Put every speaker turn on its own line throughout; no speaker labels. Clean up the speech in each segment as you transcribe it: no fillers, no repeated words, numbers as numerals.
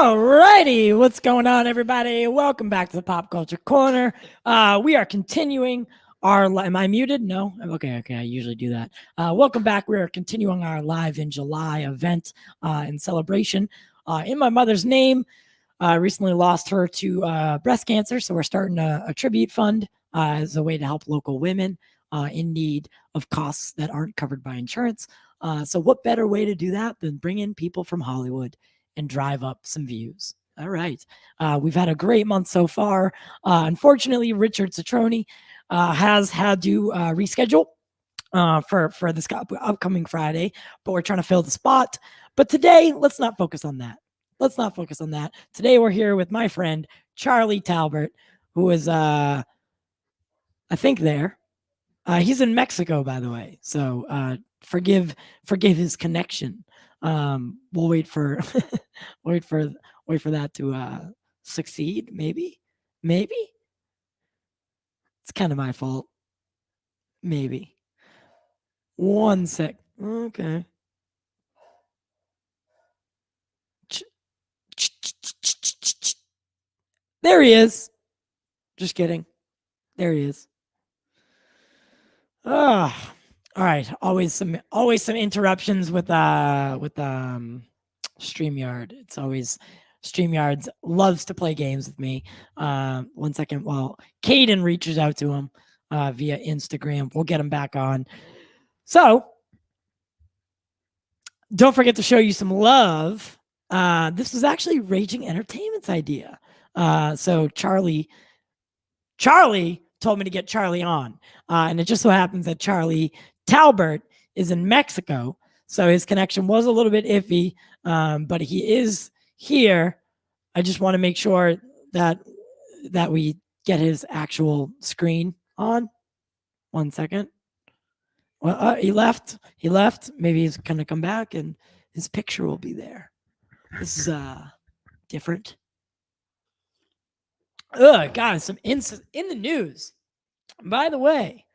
Alrighty, what's going on, everybody? Welcome back to the Pop Culture Corner. We are continuing our. Am I muted? No. Okay. I usually do that. Welcome back. We are continuing our Live in July event and celebration. In my mother's name, I recently lost her to breast cancer, so we're starting a tribute fund as a way to help local women in need of costs that aren't covered by insurance. So, what better way to do that than bring in people from Hollywood and drive up some views? All right. We've had a great month so far. Unfortunately, Richard Citroni has had to reschedule for this upcoming Friday, but we're trying to fill the spot. But today, let's not focus on that. Today, we're here with my friend, Charlie Talbert, who is, I think there. He's in Mexico, by the way. So forgive his connection. We'll wait for wait for that to succeed. Maybe it's kind of my fault. Maybe. One sec. Okay. There he is. Just kidding. There he is. All right. Always some interruptions with StreamYard. It's always StreamYard loves to play games with me. 1 second while CAIDEN reaches out to him via Instagram. We'll get him back on. So don't forget to show you some love. This was actually Raging Entertainment's idea. So Charlie told me to get Charlie on. And it just so happens that Charlie Talbert is in Mexico. So his connection was a little bit iffy, but he is here. I just want to make sure that we get his actual screen on. 1 second. Well, he left. Maybe he's going to come back and his picture will be there. This is different. Guys, some in the news. By the way,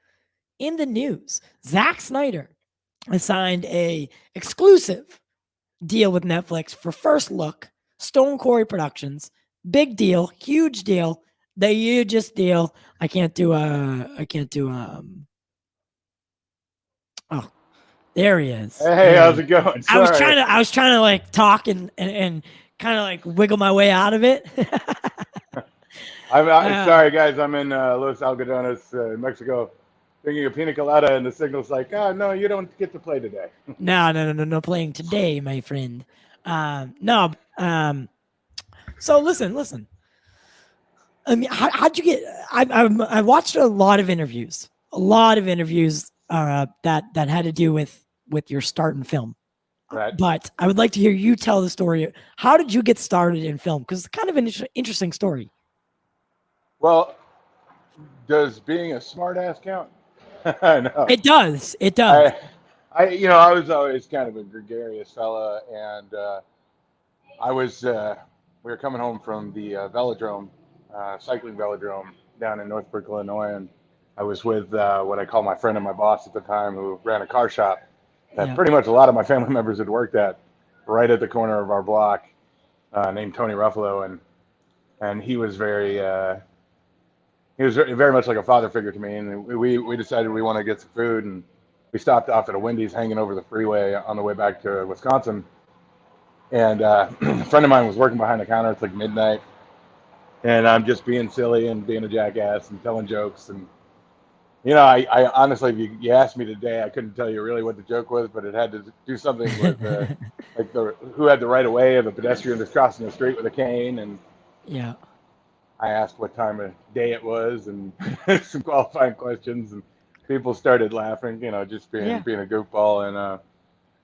in the news, Zack Snyder has signed a exclusive deal with Netflix for First Look, Stone Quarry Productions. Big deal, huge deal, the hugest deal. I can't do oh, there he is.
Hey, how's it going? Sorry.
I was trying to like talk and kind of like wiggle my way out of it.
I'm sorry, guys. I'm in Los Algodones, Mexico, drinking a pina colada, and the signal's like, "Oh no, you don't get to play today."
No playing today, my friend. So listen. I mean, how'd you get? I watched a lot of interviews that had to do with your start in film.
Right.
But I would like to hear you tell the story. How did you get started in film? Because it's kind of an interesting story.
Well, does being a smartass count? No.
It does.
I was always kind of a gregarious fella, and we were coming home from the velodrome, cycling velodrome down in Northbrook, Illinois, and I was with what I call my friend and my boss at the time, who ran a car shop that pretty much a lot of my family members had worked at, right at the corner of our block, named Tony Ruffalo, and he was very much like a father figure to me, and we decided we want to get some food, and we stopped off at a Wendy's hanging over the freeway on the way back to Wisconsin, and a friend of mine was working behind the counter. It's like midnight, and I'm just being silly and being a jackass and telling jokes, and I honestly, if you asked me today, I couldn't tell you really what the joke was, but it had to do something with who had the right of way of a pedestrian that's crossing the street with a cane, and I asked what time of day it was and some qualifying questions, and people started laughing, just being a goofball. And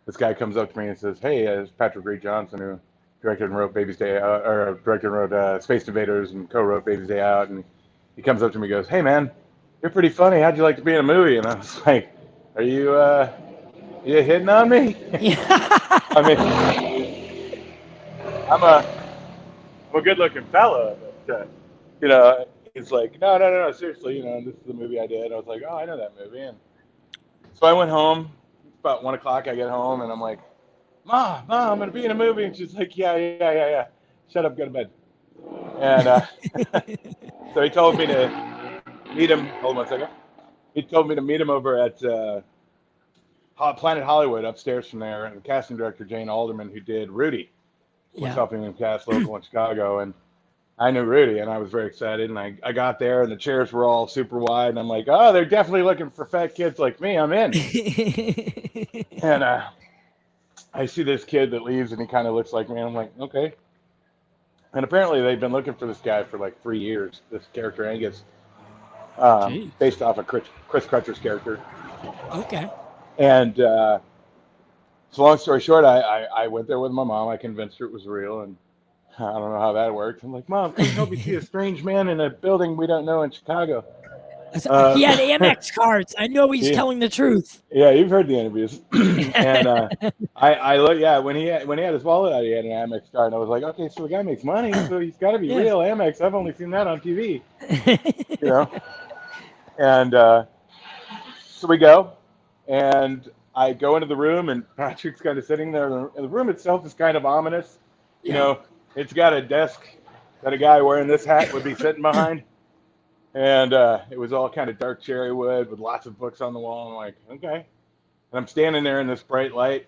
this guy comes up to me and says, "Hey, it's Patrick Reed Johnson, who directed and wrote Baby's Day Out, or directed and wrote Space Invaders and co-wrote Baby's Day Out." And he comes up to me and goes, "Hey, man, you're pretty funny. How'd you like to be in a movie?" And I was like, "Are you hitting on me?" I mean, I'm a good-looking fella, but he's like, no, seriously, this is the movie I did. I was like, "Oh, I know that movie." And so I went home. It's about 1 o'clock. I get home and I'm like, Mom, I'm gonna be in a movie. And she's like, yeah. shut up, go to bed. And so he told me to meet him. Hold on 1 second. He told me to meet him over at Planet Hollywood upstairs from there, and the casting director Jane Alderman, who did Rudy, was helping him cast local in Chicago, and I knew Rudy, and I was very excited. And I got there, and the chairs were all super wide, and I'm like, oh, they're definitely looking for fat kids like me. I'm in. And I see this kid that leaves, and he kind of looks like me. And I'm like, okay. And apparently they've been looking for this guy for like 3 years. This character Angus, based off of Chris Crutcher's character.
Okay.
And so long story short, I went there with my mom. I convinced her it was real, and I don't know how that worked. I'm like, Mom, can you help me see a strange man in a building we don't know in Chicago?
He had Amex cards. I know he's telling the truth.
Yeah, you've heard the interviews. And I look, when he had his wallet out, he had an Amex card, and I was like, okay, so the guy makes money, so he's got to be real Amex. I've only seen that on TV, you know. And so we go, and I go into the room, and Patrick's kind of sitting there. And the room itself is kind of ominous. You know, it's got a desk that a guy wearing this hat would be sitting behind. And it was all kind of dark cherry wood with lots of books on the wall. I'm like, okay. And I'm standing there in this bright light,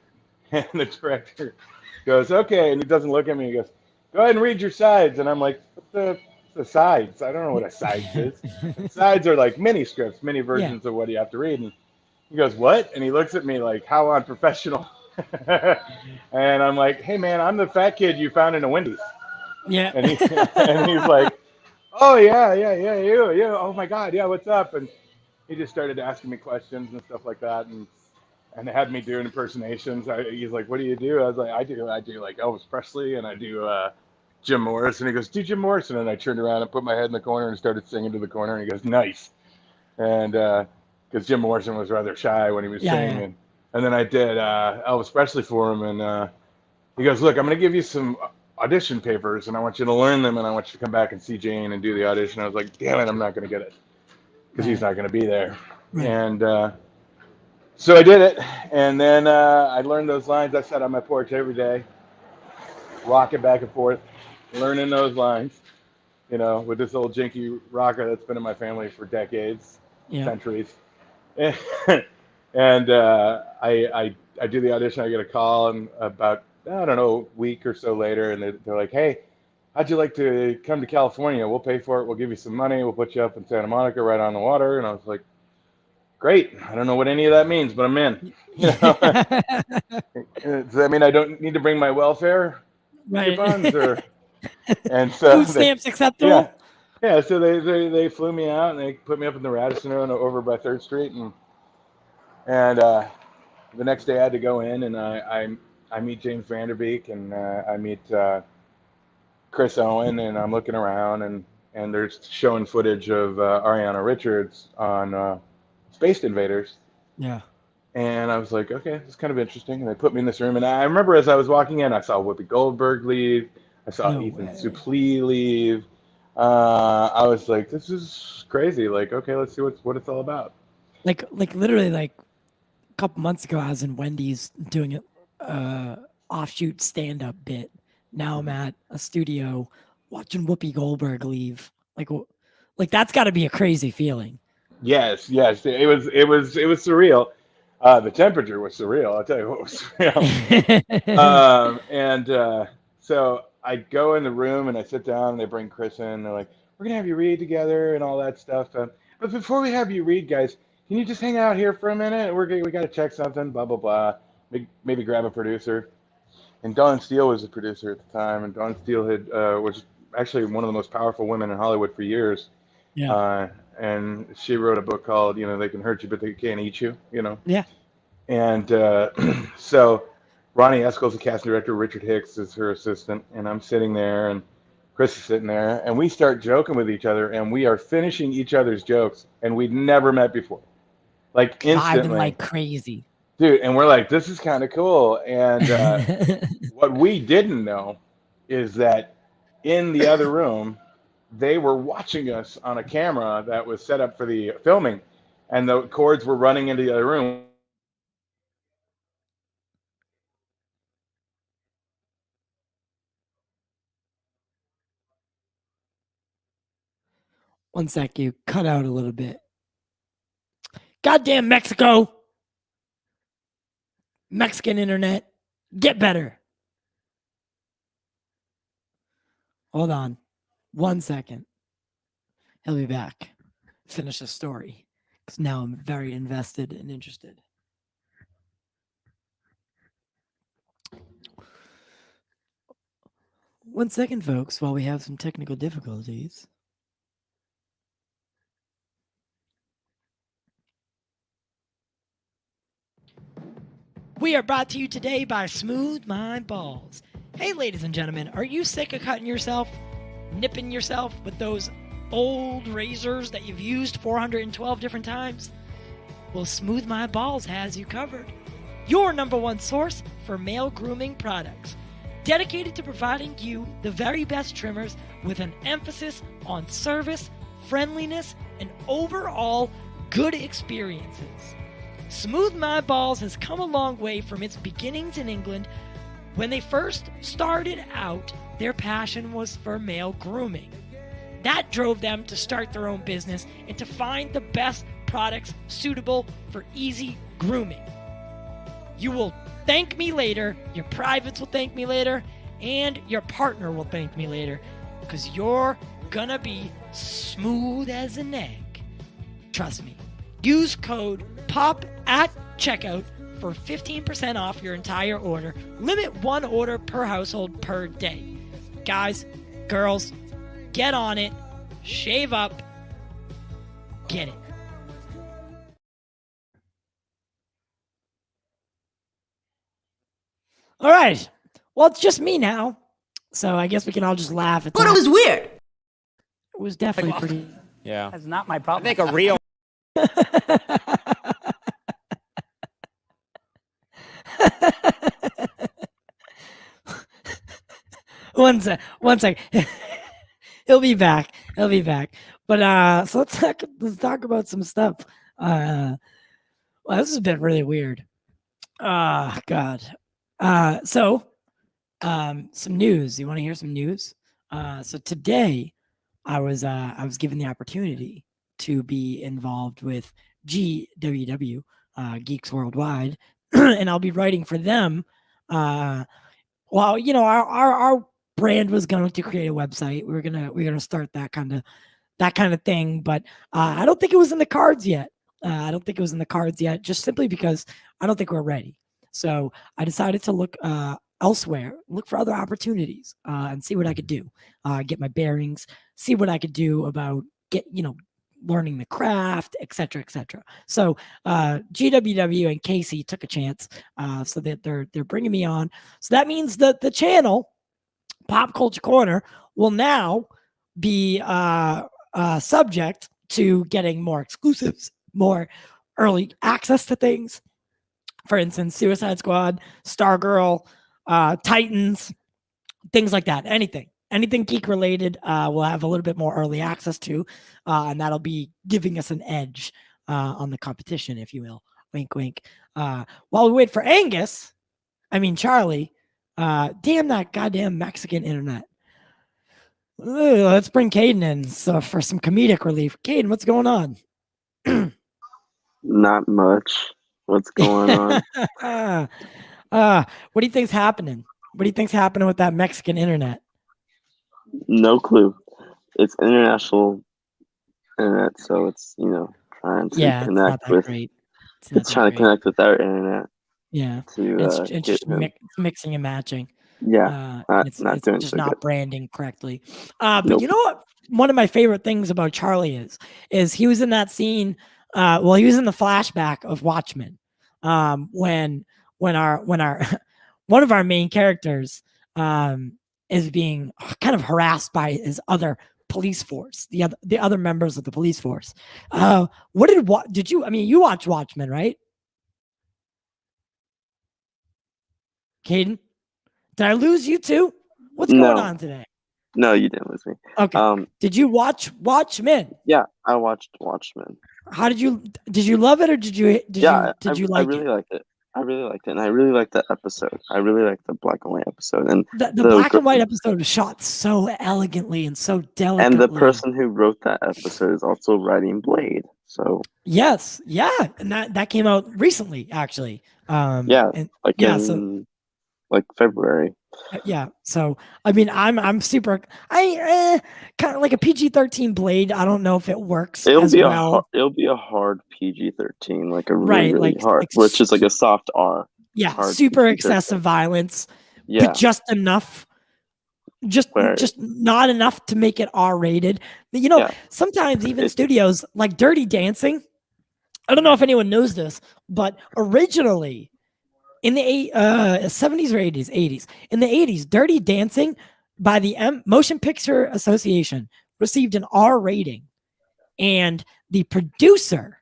and the director goes, okay. And he doesn't look at me. He goes, go ahead and read your sides. And I'm like, what's the sides? I don't know what a sides is. Sides are like mini scripts, mini versions of what you have to read. And he goes, what? And he looks at me like, how unprofessional. And I'm like, hey, man, I'm the fat kid you found in a Wendy's.
Yeah.
And he's like, oh, yeah, you. Oh, my God, yeah, what's up? And he just started asking me questions and stuff like that, and they had me doing impersonations. He's like, what do you do? I was like, I do like Elvis Presley, and I do Jim Morrison. He goes, do Jim Morrison. And I turned around and put my head in the corner and started singing to the corner, and he goes, nice. And because Jim Morrison was rather shy when he was singing. And then I did Elvis Presley for him, and he goes, look, I'm going to give you some audition papers, and I want you to learn them, and I want you to come back and see Jane and do the audition. I was like, damn it, I'm not going to get it because he's not going to be there. And so I did it, and then I learned those lines. I sat on my porch every day, rocking back and forth, learning those lines, you know, with this old jinky rocker that's been in my family for decades, centuries. And I do the audition. I get a call, and about, I don't know, a week or so later, and they're like, hey, how'd you like to come to California? We'll pay for it. We'll give you some money. We'll put you up in Santa Monica right on the water. And I was like, great. I don't know what any of that means, but I'm in. You know? Does that mean I don't need to bring my welfare coupons? And so
food stamps acceptable?
Yeah, so they flew me out, and they put me up in the Radisson over by 3rd Street. And the next day I had to go in, and I meet James Vanderbeek, and I meet Chris Owen, and I'm looking around, and they're showing footage of Ariana Richards on Space Invaders.
Yeah.
And I was like, okay, this is kind of interesting. And they put me in this room, and I remember as I was walking in, I saw Whoopi Goldberg leave. I saw Ethan Suplee leave. I was like, this is crazy. Like, okay, let's see what it's all about.
Like literally, like a couple months ago, I was in Wendy's doing an offshoot stand-up bit. Now I'm at a studio watching Whoopi Goldberg leave. Like that's got to be a crazy feeling.
Yes. It was surreal. The temperature was surreal. I'll tell you what was surreal. So I go in the room, and I sit down, and they bring Chris in. They're like, we're going to have you read together and all that stuff. But before we have you read, guys, can you just hang out here for a minute? We got to check something, blah, blah, blah. Maybe grab a producer. And Dawn Steele was a producer at the time. And Dawn Steele was actually one of the most powerful women in Hollywood for years.
Yeah.
And she wrote a book called, They Can Hurt You, But They Can't Eat You,
Yeah.
And so Ronnie Eskel's the casting director. Richard Hicks is her assistant. And I'm sitting there, and Chris is sitting there. And we start joking with each other, and we are finishing each other's jokes. And we'd never met before. Like instantly.
Vibing like crazy.
Dude, and we're like, this is kind of cool. And what we didn't know is that in the other room, they were watching us on a camera that was set up for the filming, and the cords were running into the other room.
One sec, you cut out a little bit. Goddamn Mexico. Mexican internet. Get better. Hold on. 1 second. He'll be back. Finish the story. Because now I'm very invested and interested. One second, folks, while we have some technical difficulties. We are brought to you today by Smooth My Balls. Hey, ladies and gentlemen, are you sick of cutting yourself, nipping yourself with those old razors that you've used 412 different times? Well, Smooth My Balls has you covered. Your #1 source for male grooming products. Dedicated to providing you the very best trimmers with an emphasis on service, friendliness, and overall good experiences. Smooth My Balls has come a long way from its beginnings in England. When they first started out, their passion was for male grooming. That drove them to start their own business and to find the best products suitable for easy grooming. You will thank me later, your privates will thank me later, and your partner will thank me later, because you're gonna be smooth as an egg. Trust me. Use code POP at checkout for 15% off your entire order. Limit 1 order per household per day. Guys, girls, get on it. Shave up. Get it. All right. Well, it's just me now. So I guess we can all just laugh at that.
But it was weird.
It was definitely pretty.
Yeah.
That's not my problem.
I think a real
One sec. He'll be back. But so let's talk about some stuff. Well, this has been really weird. God. So some news. You want to hear some news? So today I was given the opportunity to be involved with GWW, Geeks Worldwide, and I'll be writing for them. Well, you know, our brand was going to create a website. We're gonna start that kind of thing, but I don't think it was in the cards yet. Just simply because I don't think we're ready. So I decided to look elsewhere, look for other opportunities, and see what I could do. Get my bearings, see what I could do about learning the craft, etc., etc. So GWW and Casey took a chance, so that they're bringing me on. So that means that the channel Pop Culture Corner will now be subject to getting more exclusives, more early access to things. For instance, Suicide Squad, Stargirl, Titans, things like that. Anything geek related, we'll have a little bit more early access to, and that'll be giving us an edge on the competition, if you will. Wink, wink. While we wait for Charlie, damn that goddamn Mexican internet. Let's bring Caiden in for some comedic relief. Caiden, what's going on?
Not much. What's going on?
What do you think's happening? What do you think's happening with that Mexican internet?
No clue. It's international internet, so it's trying to connect with.
Great.
It's trying to connect with our internet.
Yeah,
To
it's just mixing and matching.
Yeah,
it's just not branding correctly. But
Nope.
you know what? One of my favorite things about Charlie is he was in that scene. Well, he was in the flashback of Watchmen. When our one of our main characters is being kind of harassed by his other police force, the other members of the police force. Did you? I mean, you watched Watchmen, right? Caiden, did I lose you too? What's going on today?
No, you didn't lose me.
Okay. Did you watch Watchmen?
Yeah, I watched Watchmen.
How did you love it, or did you like
I really liked it. I really liked it, and I really liked that episode. I really liked the black and white episode, and
The black and white episode was shot so elegantly and so delicately.
and the person who wrote that episode is also writing Blade. So
yes, yeah, and that came out recently, actually.
Like February.
Yeah, so I mean, I'm super. I kind of like a PG-13 Blade. I don't know if it works.
It'll
as
be
well.
it'll be a hard PG-13, like a really hard, which is like a soft R.
Yeah, super PG-13. Excessive violence. Yeah, but just enough. Just not enough to make it R-rated. You know, sometimes even studios like Dirty Dancing. I don't know if anyone knows this, but originally in the 70s or 80s, in the 80s, Dirty Dancing by the Motion Picture Association received an R rating, and the producer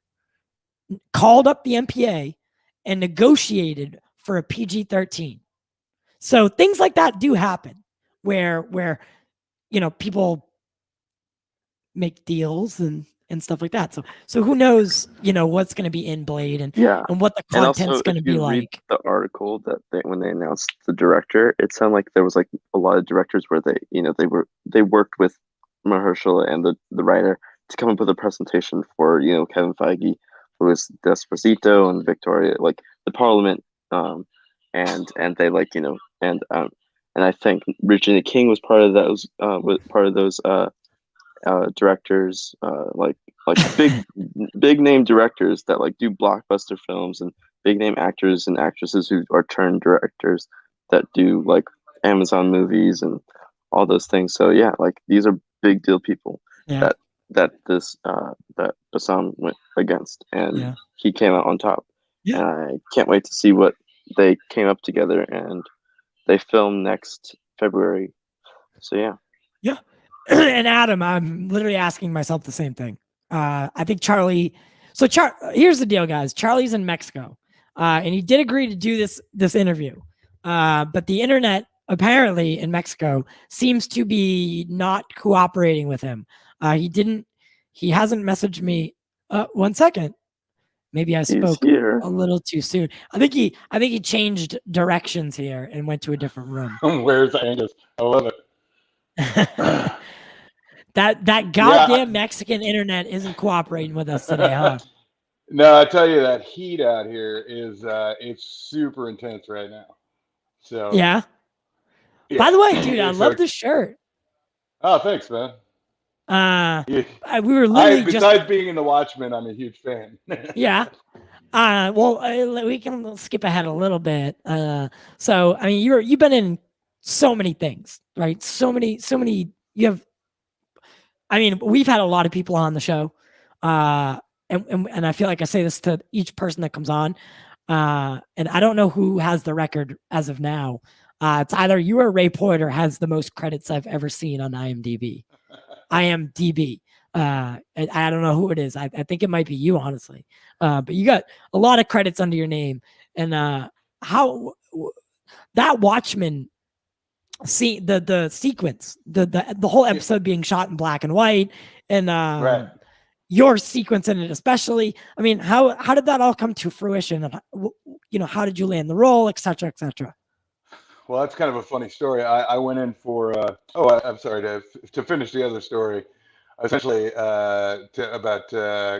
called up the MPA and negotiated for a PG-13. So things like that do happen, where you know, people make deals and stuff like that. So who knows, you know, what's going to be in Blade and what the content's going to be like.
The article that when they announced the director, it sounded like there was like a lot of directors where they worked with Mahershala and the writer to come up with a presentation for, you know, Kevin Feige, who was Despacito and Victoria, like the Parliament, and they like, you know, and I think Regina King was part of those directors, like big name directors that like do blockbuster films, and big name actors and actresses who are turned directors that do like Amazon movies and all those things. So yeah, like these are big deal people that Bassam went against, and he came out on top. And I can't wait to see what they came up together, and they film next February. So yeah.
And Adam, I'm literally asking myself the same thing. I think Charlie. So here's the deal, guys. Charlie's in Mexico, and he did agree to do this interview. But the internet apparently in Mexico seems to be not cooperating with him. He hasn't messaged me. 1 second. Maybe I spoke a little too soon. I think he changed directions here and went to a different room.
Where's Angus? I love it.
That goddamn Mexican internet isn't cooperating with us today, huh?
No, I tell you, that heat out here is it's super intense right now. So
yeah. By the way, dude, I love the shirt.
Oh, thanks, man.
We were literally
besides being in the Watchmen, I'm a huge fan.
Yeah. Well, we can skip ahead a little bit. So I mean, you've been in so many things, right? So many. You have. I mean, we've had a lot of people on the show, and I feel like I say this to each person that comes on, and I don't know who has the record as of now. It's either you or Ray Porter has the most credits I've ever seen on IMDb. IMDb. I don't know who it is. I think it might be you, honestly. But you got a lot of credits under your name, and how that Watchmen. See the sequence, the whole episode being shot in black and white, and your sequence in it especially. I mean, how did that all come to fruition? And you know, how did you land the role, etc., etc.?
Well, that's kind of a funny story. I went in for I'm sorry, to finish the other story. Essentially, about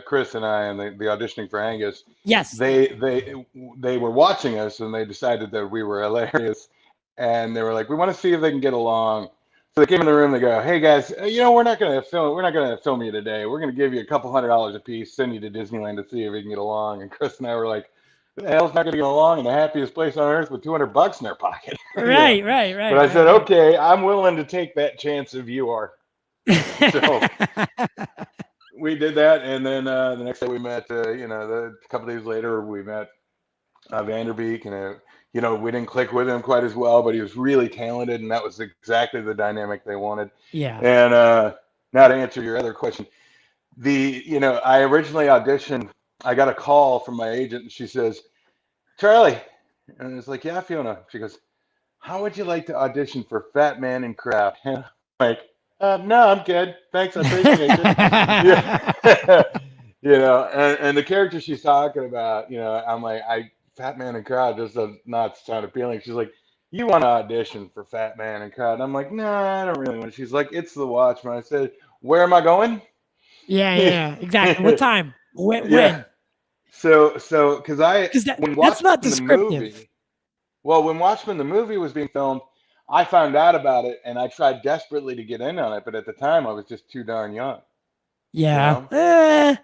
Chris and I and the auditioning for Angus.
Yes,
they were watching us, and they decided that we were hilarious. And they were like, we want to see if they can get along. So they came in the room. They go, hey guys, you know, we're not going to film you today. We're going to give you $200 a piece, send you to Disneyland to see if we can get along. And Chris and I were like, the hell's not going to get along in the happiest place on earth with $200 in their pocket?
Right.
But I said, okay, I'm willing to take that chance if you are. So we did that, and then the next day we met. A couple days later we met Vanderbeek, and you know, we didn't click with him quite as well, but he was really talented, and that was exactly the dynamic they wanted.
Yeah.
And now to answer your other question, I originally auditioned. I got a call from my agent, and she says, Charlie, and I was like, yeah, Fiona. She goes, how would you like to audition for Fat Man in Crowd? And I'm like, no, I'm good. Thanks, I appreciate it. Yeah. You know, and the character she's talking about, you know, I'm like, Fat Man and Crowd just does not sound appealing. She's like, you want to audition for Fat Man and Crowd? And I'm like, nah, I don't really want to. She's like, it's the Watchmen. I said, where am I going?
Yeah, exactly. What time? When?
Yeah. So, because when
that's not
Watchmen the
descriptive.
movie, well, when Watchmen the movie was being filmed, I found out about it and I tried desperately to get in on it, but at the time I was just too darn young.
Yeah.
You know?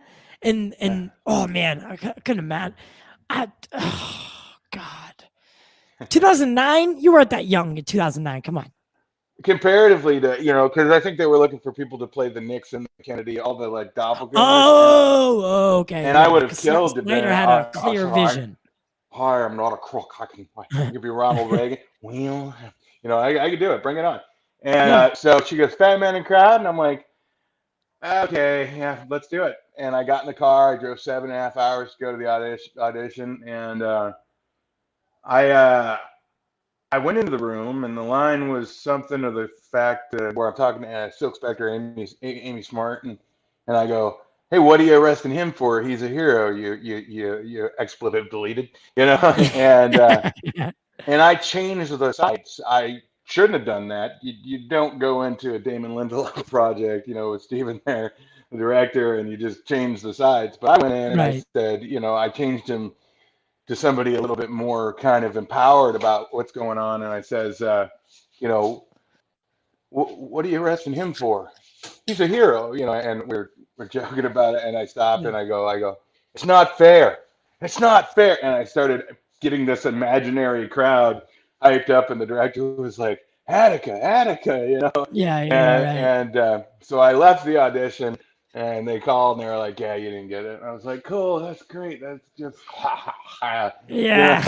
And oh man, I couldn't imagine. Oh God. 2009? You weren't that young in 2009. Come on.
Comparatively to, because I think they were looking for people to play the Nixon, the Kennedy, all the like doppelgangers.
Oh, okay.
And I would have killed to be.
Snyder had a clear vision.
Hi, I'm not a crook. I can be Ronald Reagan. Well, I could do it. Bring it on. And so she goes, Fat Man and Crowd, and I'm like, okay, yeah, let's do it. And I got in the car. I drove 7.5 hours to go to the audition, and I went into the room, and the line was something to the fact where I'm talking to Silk Spectre, Amy Smart, and I go, hey, what are you arresting him for? He's a hero. You expletive deleted, and and I changed the sites. I shouldn't have done that. You don't go into a Damon Lindelof project, with Steven there, the director, and you just change the sides. But I went in and I said, I changed him to somebody a little bit more kind of empowered about what's going on. And I says, what are you arresting him for? He's a hero, and we're joking about it. And I stopped and I go, it's not fair. It's not fair. And I started getting this imaginary crowd hyped up, and the director was like, Attica,
Yeah.
And so I left the audition, and they called and they were like, yeah, you didn't get it. And I was like, cool, that's great. That's just
yeah.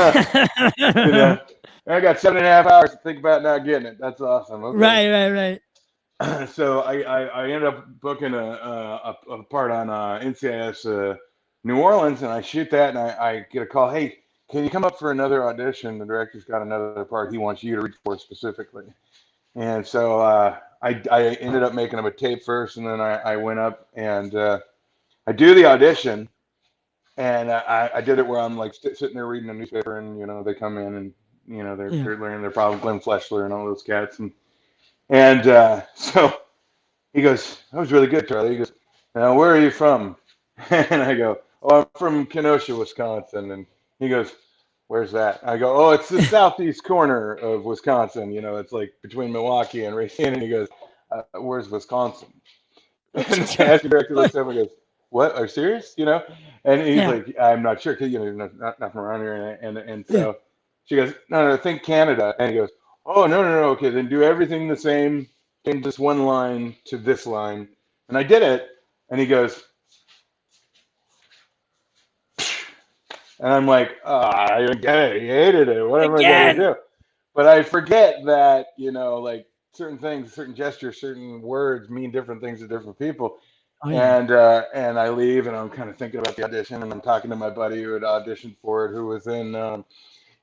I got 7.5 hours to think about not getting it. That's awesome. Okay.
Right.
So I ended up booking a part on NCIS New Orleans, and I shoot that, and I get a call, hey, can you come up for another audition? The director's got another part he wants you to read for specifically. And so I ended up making him a tape first, and then I went up and I do the audition, and I did it where I'm like sitting there reading a newspaper, and they come in and they're learning their problem, Glenn Fleshler and all those cats, and so he goes, that was really good, Charlie. He goes, now where are you from? And I go, oh, I'm from Kenosha, Wisconsin. And he goes, where's that? I go, oh, it's the southeast corner of Wisconsin. It's like between Milwaukee and Racine. And he goes, where's Wisconsin? And the casting director looks up and goes, what? Are you serious? And he's like, I'm not sure, because not from around here. And so she goes, no, think Canada. And he goes, oh, no. Okay, then do everything the same. Change this one line to this line. And I did it. And he goes, and I'm like, I didn't get it. He hated it. What am I going to do? But I forget that, like certain things, certain gestures, certain words mean different things to different people. Oh, yeah. And I leave, and I'm kind of thinking about the audition, and I'm talking to my buddy who had auditioned for it, who was in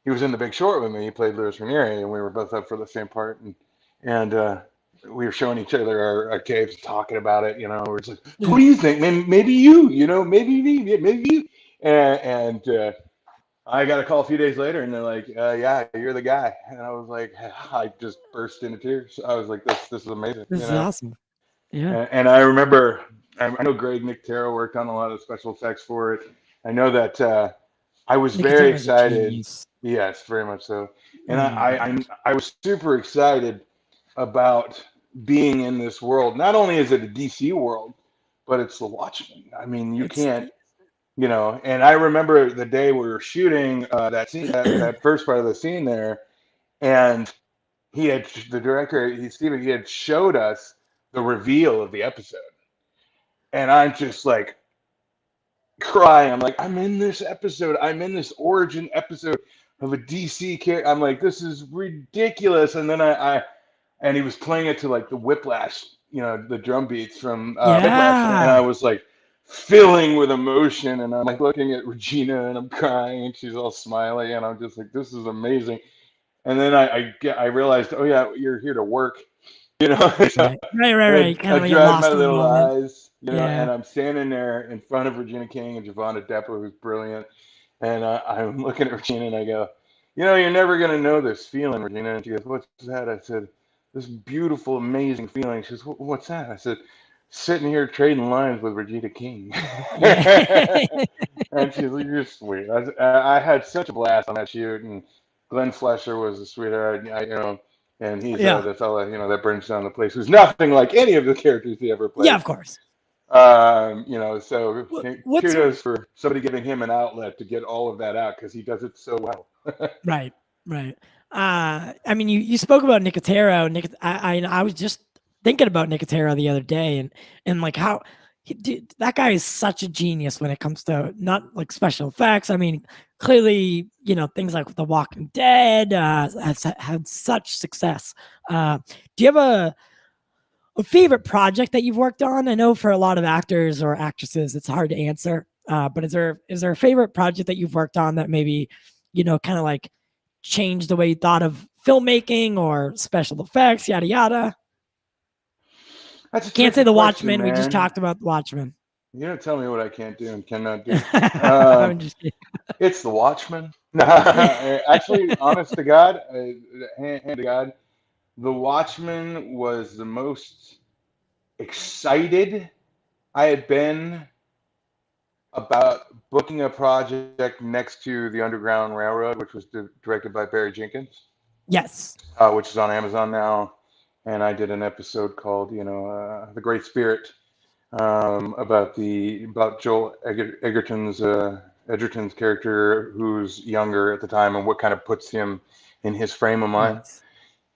he was in The Big Short with me. He played Louis Ranieri, and we were both up for the same part. And we were showing each other our tapes, talking about it. We're just like, what do you think? Maybe you, maybe me, maybe you. And I got a call a few days later, and they're like, yeah, you're the guy. And I was like, I just burst into tears. I was like, this is amazing.
This is awesome. Yeah.
And I remember, I know Greg Nicotero worked on a lot of special effects for it. I know that I was very excited. Yes, very much so. And I was super excited about being in this world. Not only is it a DC world, but it's the Watchmen. I mean, you can't, and I remember the day we were shooting that scene, that first part of the scene there, and the director, Steven, he had showed us the reveal of the episode. And I'm just like crying. I'm like, I'm in this episode. I'm in this origin episode of a DC character. I'm like, this is ridiculous. And then and he was playing it to like the Whiplash, the drum beats from Whiplash. And I was like filling with emotion. And I'm like looking at Regina, and I'm crying, and she's all smiley. And I'm just like, this is amazing. And then I realized, oh yeah, you're here to work. So
right.
I dried my little eyes, and I'm standing there in front of Regina King and Giovanna Depp, who's brilliant. And I'm looking at Regina and I go, you're never going to know this feeling, Regina. And she goes, what's that? I said, this beautiful, amazing feeling. She goes, what's that? I said, sitting here trading lines with Regina King.
Yeah.
And she's like, you're sweet. I had such a blast on that shoot. And Glenn Flesher was a sweetheart, and he's
Yeah.
the fella, that burns down the place, who's nothing like any of the characters he ever played.
Yeah, of course.
So kudos for somebody giving him an outlet to get all of that out, because he does it so well.
Right. I mean, you spoke about Nicotero. I was just thinking about Nicotero the other day, and like how that guy is such a genius when it comes to not like special effects. I mean, clearly, things like The Walking Dead has had such success. Do you have a favorite project that you've worked on? I know for a lot of actors or actresses, it's hard to answer. But is there a favorite project that you've worked on that maybe, kind of like changed the way you thought of filmmaking or special effects, yada yada? Can't say The Watchmen. We just talked about The Watchmen.
You don't tell me what I can't do and cannot do.
I'm just kidding.
It's The Watchmen. Actually, honest to God, hand to God, The Watchmen was the most excited I had been about booking a project next to the Underground Railroad, which was directed by Barry Jenkins.
Yes.
Which is on Amazon now. And I did an episode called, The Great Spirit, about Joel Edgerton's character, who's younger at the time, and what kind of puts him in his frame of mind.
Yes.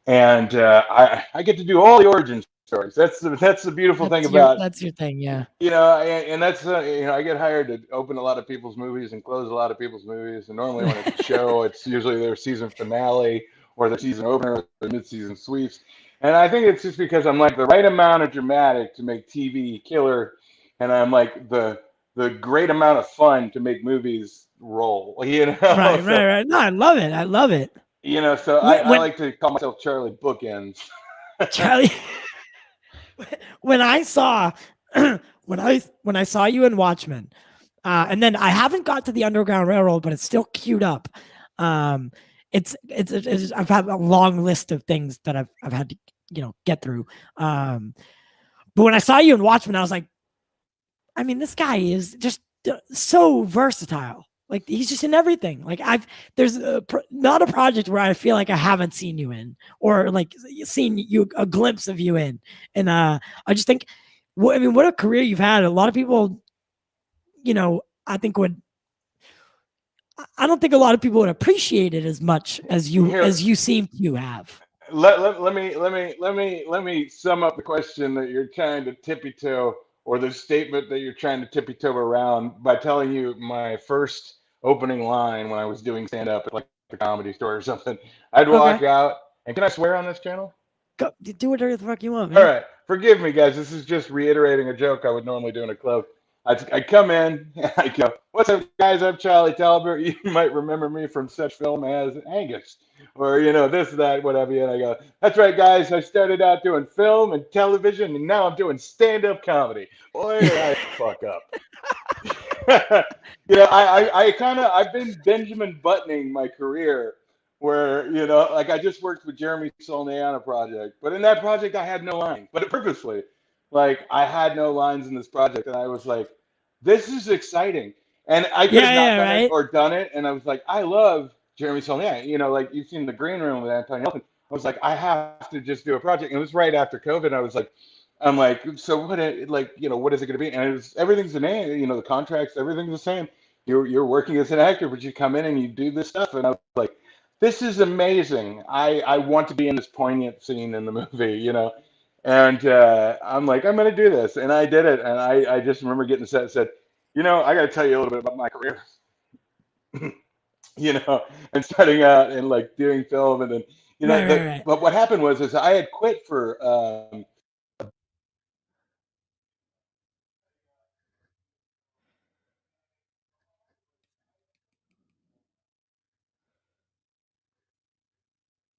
And I get to do all the origin stories. That's the beautiful thing about.
That's your thing, yeah.
And that's I get hired to open a lot of people's movies and close a lot of people's movies. And normally when it's a show, it's usually their season finale or the season opener or the mid-season sweeps. And I think it's just because I'm like the right amount of dramatic to make TV killer, and I'm like the great amount of fun to make movies roll.
Right. No, I love it.
So I like to call myself Charlie Bookends.
Charlie, when I saw when I saw you in Watchmen, and then I haven't got to the Underground Railroad, but it's still queued up. It's I've had a long list of things that I've had to get through. But when I saw you in Watchmen, I was like, I mean, this guy is just so versatile. Like, he's just in everything. Like, there's not a project where I feel like I haven't seen you in, or like seen a glimpse of you in. And I just think, what a career you've had. A lot of people, I don't think a lot of people would appreciate it as much as you seem to have.
Let me sum up the question that you're trying to tippy-toe, or the statement that you're trying to tippy-toe around, by telling you my first opening line when I was doing stand-up at like the Comedy Store or something. I'd walk out, and can I swear on this channel?
Go, do whatever the fuck you want, man.
All right, forgive me, guys. This is just reiterating a joke I would normally do in a club. I come in, I go, what's up, guys? I'm Charlie Talbert. You might remember me from such film as Angus, or, this, that, whatever. And I go, that's right, guys. I started out doing film and television, and now I'm doing stand-up comedy. Boy, did I fuck up. I've been Benjamin Buttoning my career, where, like, I just worked with Jeremy Saulnier on a project, but in that project I had no lines, but purposely. Like, I had no lines in this project, and I was like, this is exciting. And I could have not done it or done it, and I was like, I love Jeremy Saulnier. Like, you've seen The Green Room with Anton Yelchin. I was like, I have to just do a project. And it was right after COVID. I was like, so what, what is it going to be? And everything's the name, the contracts, everything's the same. You're working as an actor, but you come in and you do this stuff. And I was like, this is amazing. I want to be in this poignant scene in the movie, And I'm like, I'm going to do this. And I did it. And I just remember getting set and said, I got to tell you a little bit about my career, and starting out and like doing film. And then,
right.
But what happened was I had quit for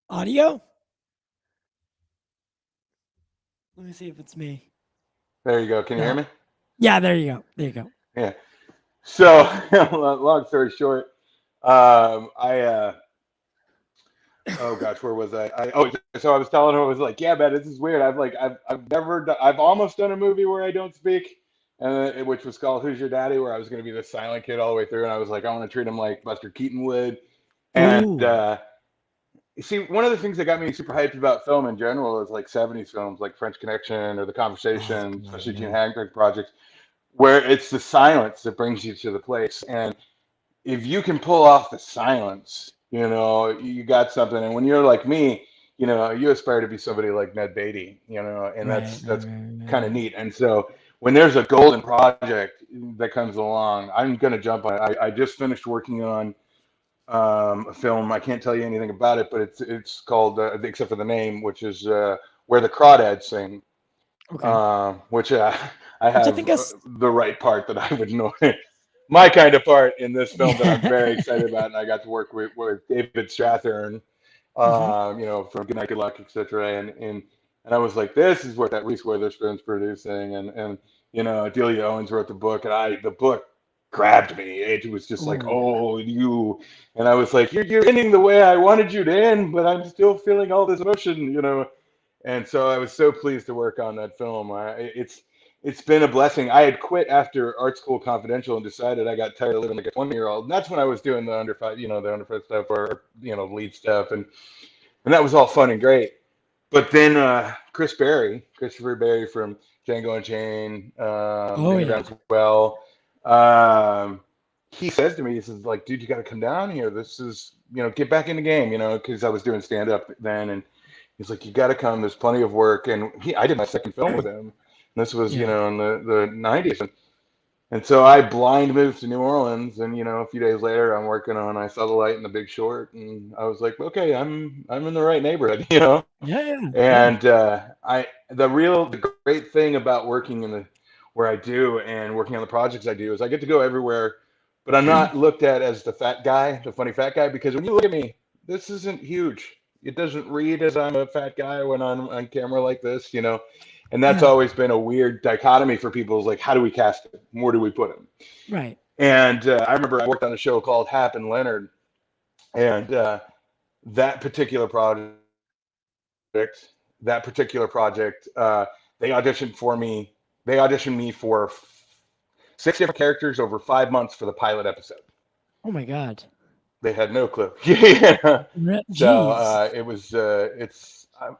audio. Let me see if it's me.
There you go. Can you hear me?
Yeah, there you go.
Yeah. So long story short, Oh gosh, where was I? So I was telling her, I was like, yeah, man, this is weird. I've almost done a movie where I don't speak, and which was called Who's Your Daddy, where I was going to be the silent kid all the way through, and I was like, I want to treat him like Buster Keaton would. And
Ooh.
you see, one of the things that got me super hyped about film in general is like 70s films, like French Connection or The Conversation, especially Gene Hackman projects, where it's the silence that brings you to the place. And if you can pull off the silence, you got something. And when you're like me, you aspire to be somebody like Ned Beatty, and that's kind of neat. And so when there's a golden project that comes along, I'm going to jump on it. I just finished working on a film. I can't tell you anything about it, but it's called, except for the name, which is Where the Crawdads Sing.
Okay.
Which I have
I think
the right part that I would know. My kind of part in this film that I'm very excited about, and I got to work with David Strathern, from Good Night, Good Luck, etc. And I was like, this is what that Reese Witherspoon's producing, and Delia Owens wrote the book, and the book grabbed me. It was just like, oh, and I was like, you're ending the way I wanted you to end, but I'm still feeling all this emotion, And so I was so pleased to work on that film. It's been a blessing. I had quit after Art School Confidential and decided I got tired of living like a 20-year-old. And that's when I was doing the under five stuff or lead stuff, and that was all fun and great. But then Christopher Berry from Django Unchained, as well. He says to me, he says, like, dude, you got to come down here. This is, get back in the game, because I was doing stand up then, and he's like, you got to come. There's plenty of work. And I did my second film with him. And this was, in the 90s. And so I blind moved to New Orleans. And, a few days later, I'm working on I Saw the Light in The Big Short. And I was like, okay, I'm in the right neighborhood,
Yeah.
And the great thing about working where I do and working on the projects I do is I get to go everywhere. But I'm not looked at as the fat guy, the funny fat guy, because when you look at me, this isn't huge. It doesn't read as I'm a fat guy when I'm on camera like this, and that's always been a weird dichotomy for people. Is like, how do we cast him? Where do we put him?
Right.
And I remember I worked on a show called Hap and Leonard, and that particular project, they auditioned me. They auditioned me for 6 different characters over 5 months for the pilot episode.
Oh my God.
They had no clue. Yeah. So it was.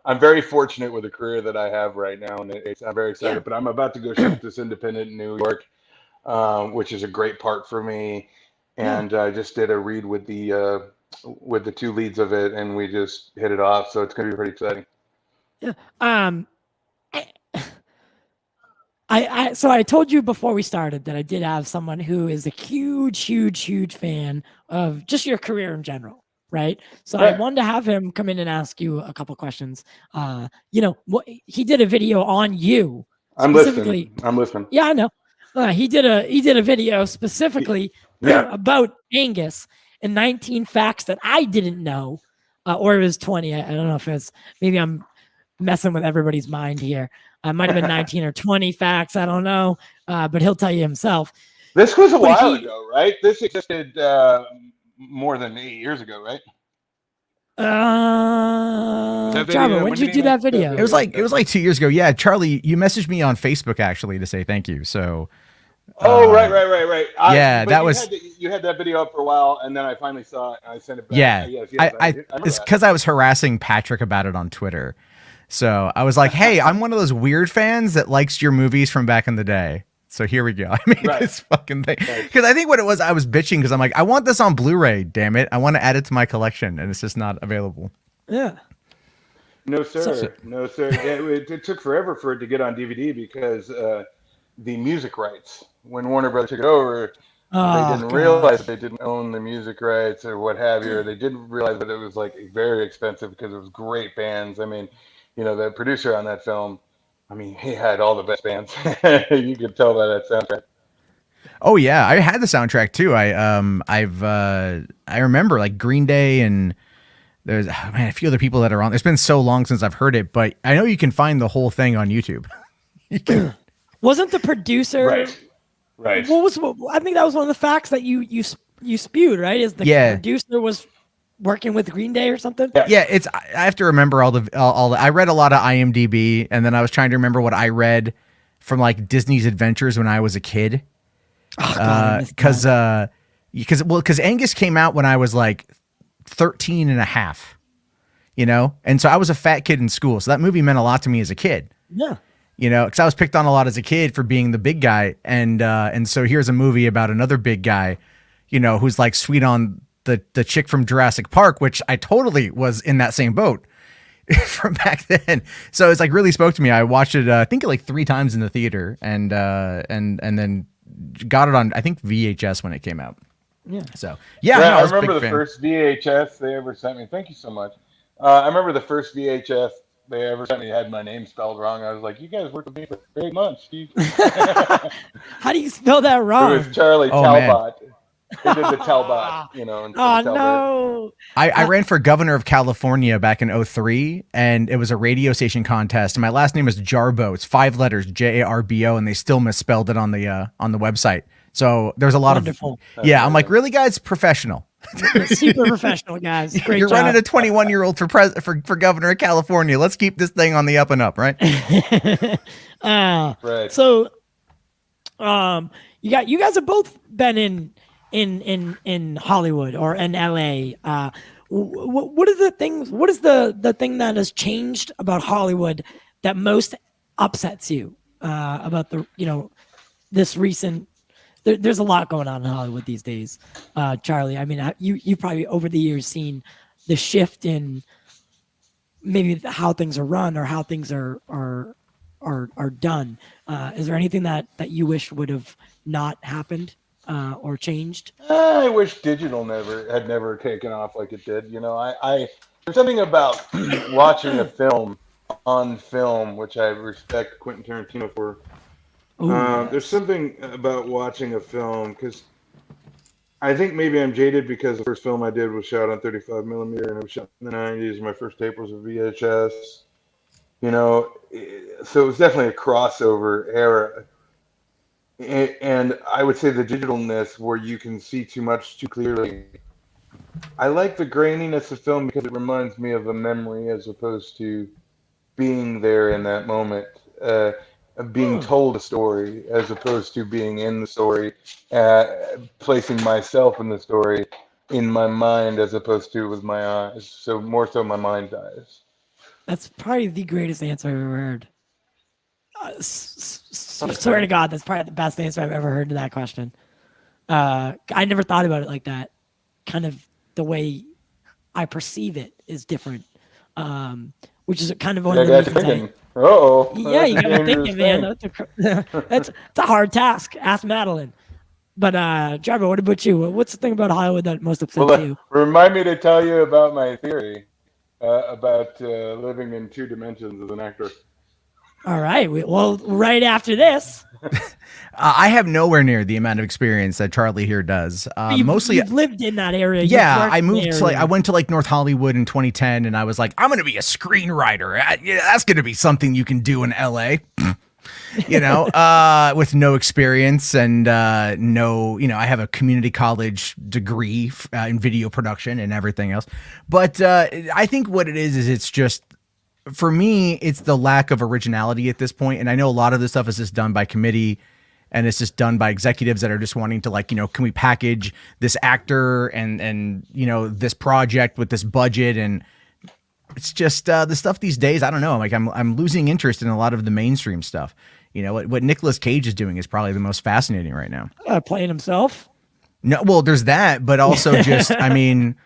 I'm very fortunate with the career that I have right now, and I'm very excited. Yeah. But I'm about to go shoot this independent in New York, which is a great part for me. And I just did a read with the 2 leads of it, and we just hit it off. So it's going to be pretty exciting.
Yeah. So I told you before we started that I did have someone who is a huge fan of just your career in general, right? So I wanted to have him come in and ask you a couple questions. He did a video on you.
I'm listening.
Yeah, I know. He did a video specifically about Angus and 19 facts that I didn't know, or it was 20. I don't know if it's, maybe I'm messing with everybody's mind here. It might have been 19 or 20 facts. I don't know, but he'll tell you himself.
This was a while ago, right? This existed more than 8 years ago, right?
Jarbo, when did you do that video?
It was like 2 years ago. Yeah, Charlie, you messaged me on Facebook actually to say thank you. So.
Right. You had that video up for a while, and then I finally saw it, and I sent it back.
Yeah,
I
it's because I was harassing Patrick about it on Twitter. So I was like, hey, I'm one of those weird fans that likes your movies from back in the day. So here we go. I made this fucking thing. Because I think what it was, I was bitching because I'm like, I want this on Blu-ray, damn it. I want to add it to my collection, and it's just not available.
Yeah.
No, sir. It took forever for it to get on DVD because the music rights, when Warner Brothers took it over, they didn't realize they didn't own the music rights or what have you. Or they didn't realize that it was like very expensive because it was great bands. I mean, the producer on that film, he had all the best bands. You could tell by that soundtrack.
Oh yeah, I had the soundtrack too. I remember like Green Day, and there's a few other people that are on. It's been so long since I've heard it, but I know you can find the whole thing on YouTube.
Wasn't the producer
right?
I think that was one of the facts that you you spewed, right? Is the producer was working with Green Day or something?
Yeah, it's I have to remember all the I read a lot of IMDb, and then I was trying to remember what I read from like Disney's Adventures when I was a kid.
Oh God,
because Angus came out when I was like 13 and a half, you know? And so I was a fat kid in school. So that movie meant a lot to me as a kid.
Yeah.
You know, because I was picked on a lot as a kid for being the big guy. And so here's a movie about another big guy, you know, who's like sweet on the chick from Jurassic Park, which I totally was in that same boat from back then. So it's like really spoke to me. I watched it, I think like 3 times in the theater and then got it on, I think, VHS when it came out.
Yeah.
So yeah,
no,
I
remember the first VHS they ever sent me. Thank you so much. I remember the first VHS they ever sent me had my name spelled wrong. I was like, "You guys worked with me for 8 months, Steve."
How do you spell that wrong?
It was Charlie Talbot. They did the Talbot, you know.
Oh
Talbert.
no!
I ran for governor of California back in 2003, and it was a radio station contest. And my last name is Jarbo. It's 5 letters, Jarbo, and they still misspelled it on the website. So there's a lot
Wonderful.
of I'm like, really, guys, professional.
Super professional, guys. Great
You're
job.
running a 21-year-old for governor of California. Let's keep this thing on the up and up, right?
Right.
So, you guys have both been in Hollywood or in LA. What are the things? What is the thing that has changed about Hollywood that most upsets you about this recent? There's a lot going on in Hollywood these days, Charlie. I mean, you probably over the years seen the shift in maybe how things are run or how things are done. Is there anything that you wish would have not happened or changed?
I wish digital had never taken off like it did. You know, I there's something about watching a film on film, which I respect Quentin Tarantino for. There's something about watching a film, because I think maybe I'm jaded because the first film I did was shot on 35 millimeter and it was shot in the 90s. My first tape was a VHS, you know, so it was definitely a crossover era. And I would say the digitalness where you can see too much too clearly. I like the graininess of film because it reminds me of a memory as opposed to being there in that moment. Being told a story as opposed to being in the story, placing myself in the story in my mind as opposed to with my eyes. So more so my mind's eyes.
That's probably the greatest answer I've ever heard. Swear to God, that's probably the best answer I've ever heard to that question. I never thought about it like that. Kind of the way I perceive it is different, which is kind of one of the reasons yeah, you gotta think it, man. That's a hard task. Ask Madeline. But Jarbo, what about you? What's the thing about Hollywood that most upsets you?
Remind me to tell you about my theory about living in 2 dimensions as an actor.
All right. Well, right after this.
I have nowhere near the amount of experience that Charlie here does. Mostly,
you've lived in that area.
Yeah, I moved to I went to like North Hollywood in 2010, and I was like, I'm going to be a screenwriter. Yeah, that's going to be something you can do in LA. You know, with no experience and no, you know, I have a community college degree in video production and everything else. But I think what it is it's just, for me, it's the lack of originality at this point. And I know a lot of this stuff is just done by committee and it's just done by executives that are just wanting to, like, you know, can we package this actor and you know, this project with this budget? And it's just the stuff these days. I don't know. Like I'm losing interest in a lot of the mainstream stuff. You know, what Nicolas Cage is doing is probably the most fascinating right now.
Playing himself?
No, well, there's that, but also just, I mean,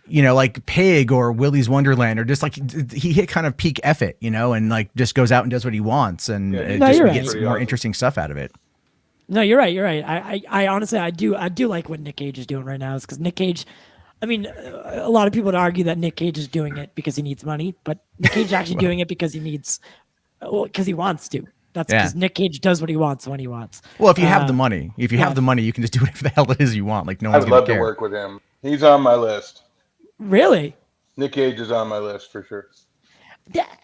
you know, like Pig or Willy's Wonderland, or just like he hit kind of peak effort, you know, and like just goes out and does what he wants, and it just gets more interesting stuff out of it.
No, you're right. You're right. I honestly, I do like what Nick Cage is doing right now. Is because Nick Cage, I mean, a lot of people would argue that Nick Cage is doing it because he needs money, but Nick Cage is actually doing it because he needs, because he wants to. That's because Nick Cage does what he wants when he wants.
Well, if you have the money, you can just do whatever the hell it is you want. Like no one's gonna care.
I'd love to work with him. He's on my list.
Really?
Nick Cage is on my list for sure.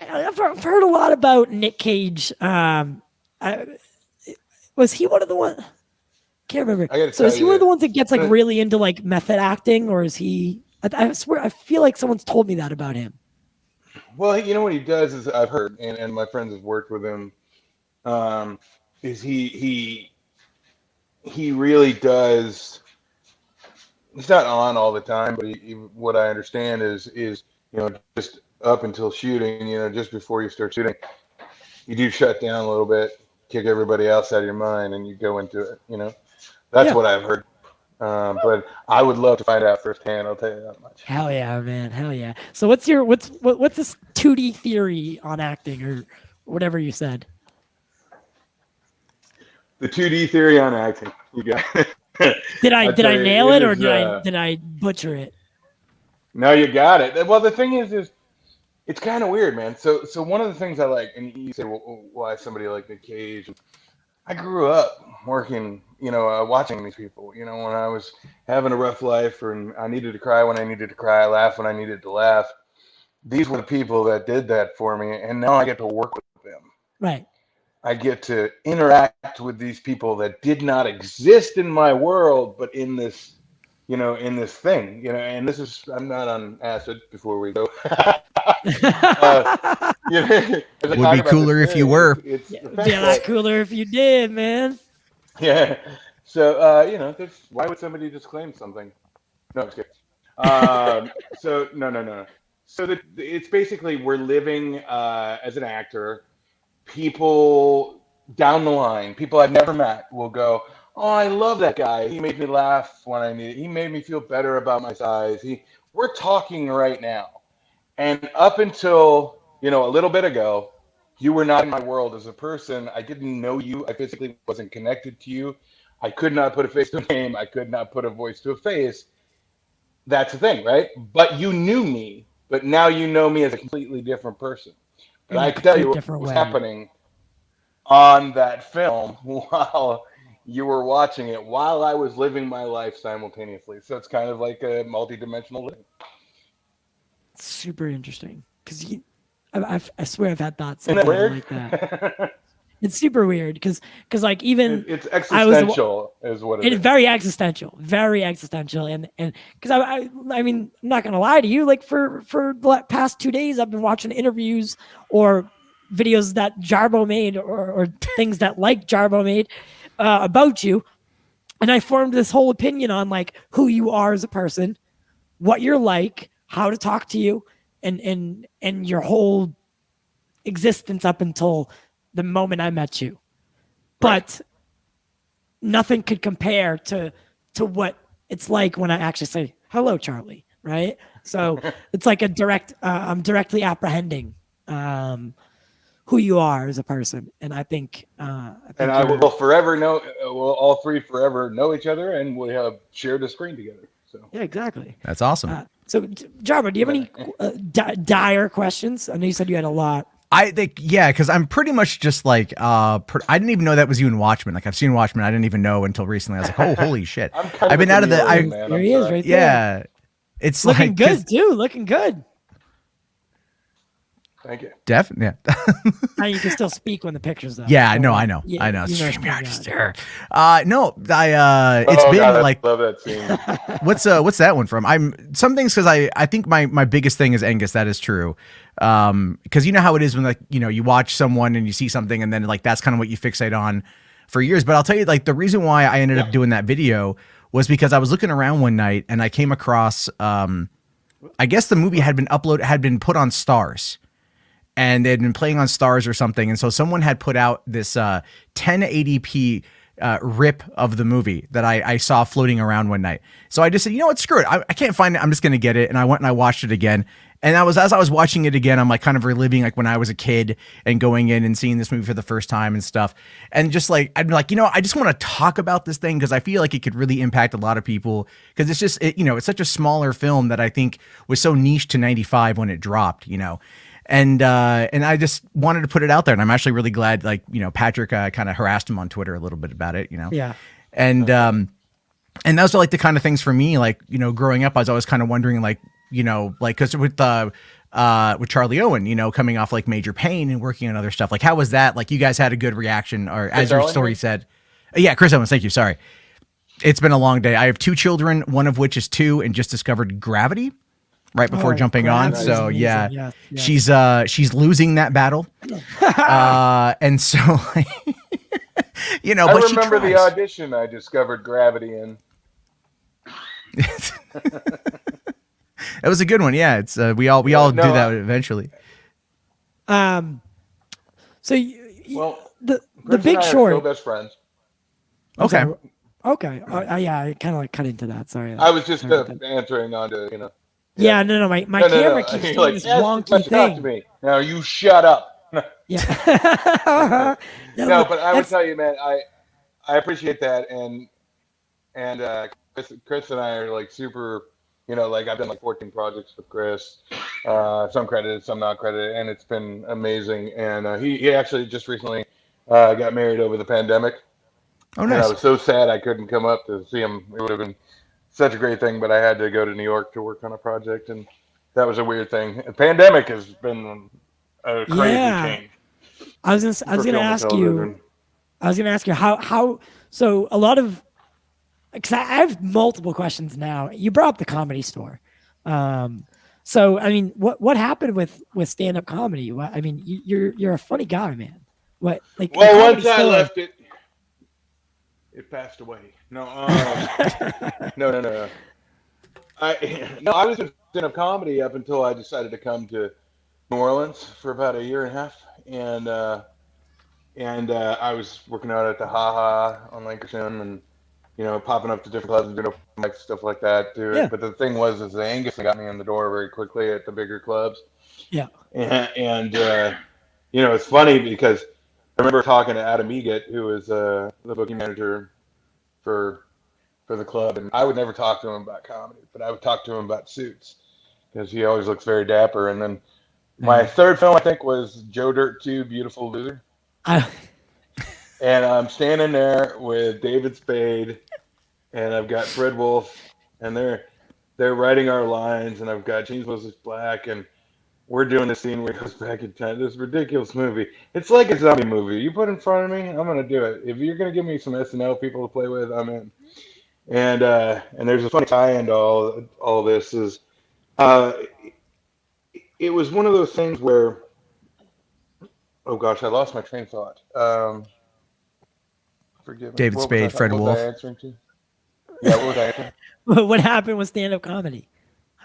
I've heard a lot about Nick Cage. Was he one of the ones? Can't remember.
I gotta
So is
tell
he one of the
you,
ones that gets like really into like method acting, or is he? I swear, I feel like someone's told me that about him.
well, you know what he does is I've heard, and my friends have worked with him. Is he really does. He's not on all the time, but what I understand is just up until shooting, just before you start shooting, you do shut down a little bit, kick everybody else out of your mind, and you go into it. That's what I've heard. But I would love to find out firsthand. I'll tell you that much.
Hell yeah, man. Hell yeah. So what's this 2D theory on acting, or whatever you said?
The 2D theory on acting. You got it.
Did I nail it, or did I butcher it?
No, you got it. Well, the thing is it's kind of weird, man. So one of the things I like, and you say, well, why somebody like Nick Cage? I grew up working, watching these people. When I was having a rough life, and I needed to cry when I needed to cry, laugh when I needed to laugh. These were the people that did that for me, and now I get to work with them.
Right. I
get to interact with these people that did not exist in my world, but in this, in this thing, and this is, I'm not on acid before we go.
Would be cooler if you were.
It's be a lot cooler if you did, man.
Yeah. So, why would somebody disclaim something? No, I'm just kidding. So, no. So it's basically we're living as an actor. People down the line, people I've never met, will go, "Oh, I love that guy. He made me laugh when I needed. He made me feel better about my size. We're talking right now, and up until a little bit ago, you were not in my world as a person. I didn't know you. I physically wasn't connected to you. I could not put a face to a name. I could not put a voice to a face. That's the thing, right? But you knew me. But now you know me as a completely different person." But I can tell you what was happening on that film while you were watching it, while I was living my life simultaneously. So it's kind of like a multi-dimensional living.
Super interesting, because I swear I've had thoughts like that. It's super weird because like even
it's existential is what it is.
Very existential, and because I mean, I'm not gonna lie to you, like for the past 2 days I've been watching interviews or videos that Jarbo made or things that like Jarbo made about you, and I formed this whole opinion on like who you are as a person, what you're like, how to talk to you, and your whole existence up until the moment I met you. But nothing could compare to what it's like when I actually say, "Hello, Charlie," right? So it's like a direct, I'm directly apprehending who you are as a person. And I think I
will forever know, we'll all three forever know each other, and we have shared a screen together. So
yeah, exactly.
That's awesome.
So Jarbo, do you have any dire questions? I know you said you had a lot.
I think, yeah, because I'm pretty much just like, I didn't even know that was you in Watchmen. Like, I've seen Watchmen. I didn't even know until recently. I was like, oh, holy shit. I've been out of the,
there he is right there.
Yeah. It's
looking
like,
good, too. Looking good.
Thank you.
Definitely. Yeah.
Now you can still speak when the picture's up.
Yeah, I know.
Yeah,
I know.
StreamYard.
It's been
God,
like,
I love that scene.
What's that one from? Some things, because I think my biggest thing is Angus. That is true. Because you know how it is when, like, you watch someone and you see something and then like that's kind of what you fixate on for years. But I'll tell you, like, the reason why I ended up doing that video was because I was looking around one night and I came across I guess the movie had been put on Stars, and they'd been playing on Stars or something. And so someone had put out this 1080p rip of the movie that I saw floating around one night. So I just said, you know what, screw it. I can't find it. I'm just going to get it. And I went and I watched it again. And as I was watching it again, I'm like kind of reliving like when I was a kid and going in and seeing this movie for the first time and stuff. And just like, I'd be like, I just want to talk about this thing because I feel like it could really impact a lot of people, because it's just, it's such a smaller film that I think was so niche to 95 when it dropped, And I just wanted to put it out there, and I'm actually really glad. Like, Patrick kind of harassed him on Twitter a little bit about it.
Yeah.
And those are like the kind of things for me. Like, growing up, I was always kind of wondering, like, because with Charlie Owen, coming off like Major Pain and working on other stuff, like how was that? Like, you guys had a good reaction, or as your story said, yeah, Chris Owens. Thank you. Sorry. It's been a long day. I have 2 children, one of which is 2 and just discovered gravity right before jumping on.
Gravity's
So
amazing.
yeah,
Yes.
she's losing that battle. And so, you know,
I
but
remember
she
the
tries.
audition I discovered gravity in.
It was a good one. Yeah, it's we all do that eventually.
So
Well,
the
Chris
Big
and I are
Short.
still best friends.
Okay.
Okay. Yeah, I kind of like cut into that. Sorry.
I was just
Sorry about that.
answering on to, you know.
Yeah, no. My
No,
camera
no.
keeps
You're
doing
like,
this
yes,
wonky
let's talk to
thing.
me. Now you shut up.
Yeah.
No, but I would tell you, man, I appreciate that, and Chris and I are like super, you know, like I've done like 14 projects with Chris, some credited, some not credited, and it's been amazing. And he actually just recently got married over the pandemic,
Oh,
and I
nice.
was so sad I couldn't come up to see him. It would have been such a great thing, but I had to go to New York to work on a project, and that was a weird thing. The pandemic has been a crazy change.
I was gonna ask you. I was gonna ask you how. So a lot of, because I have multiple questions now. You brought up the Comedy Store. So I mean, what happened with stand up comedy? I mean, you're a funny guy, man. What like? the
Well,
Comedy
once I
Store-
left it, it passed away. No, no. I was in stand-up comedy up until I decided to come to New Orleans for about a year and a half, and I was working out at the Ha Ha on Lancashire, and you know, popping up to different clubs and doing open mics, stuff like that. But the thing was, is the Angus got me in the door very quickly at the bigger clubs.
Yeah.
And you know, it's funny because I remember talking to ADAME, who is the booking manager for the club, and I would never talk to him about comedy, but I would talk to him about Suits because he always looks very dapper. And then my third film, I think, was Joe Dirt 2, Beautiful Loser. And I'm standing there with David Spade, and I've got Fred Wolf, and they're writing our lines, and I've got James Moses Black, and we're doing the scene where he goes back in time. This ridiculous movie. It's like a zombie movie. You put in front of me, I'm gonna do it. If you're gonna give me some SNL people to play with, I'm in. And there's a funny tie into all this is, it was one of those things where, oh gosh, I lost my train of thought. Forgive me.
David Spade, Fred Wolf.
What was I answering to? Yeah, what was I answering?
What happened with stand up comedy?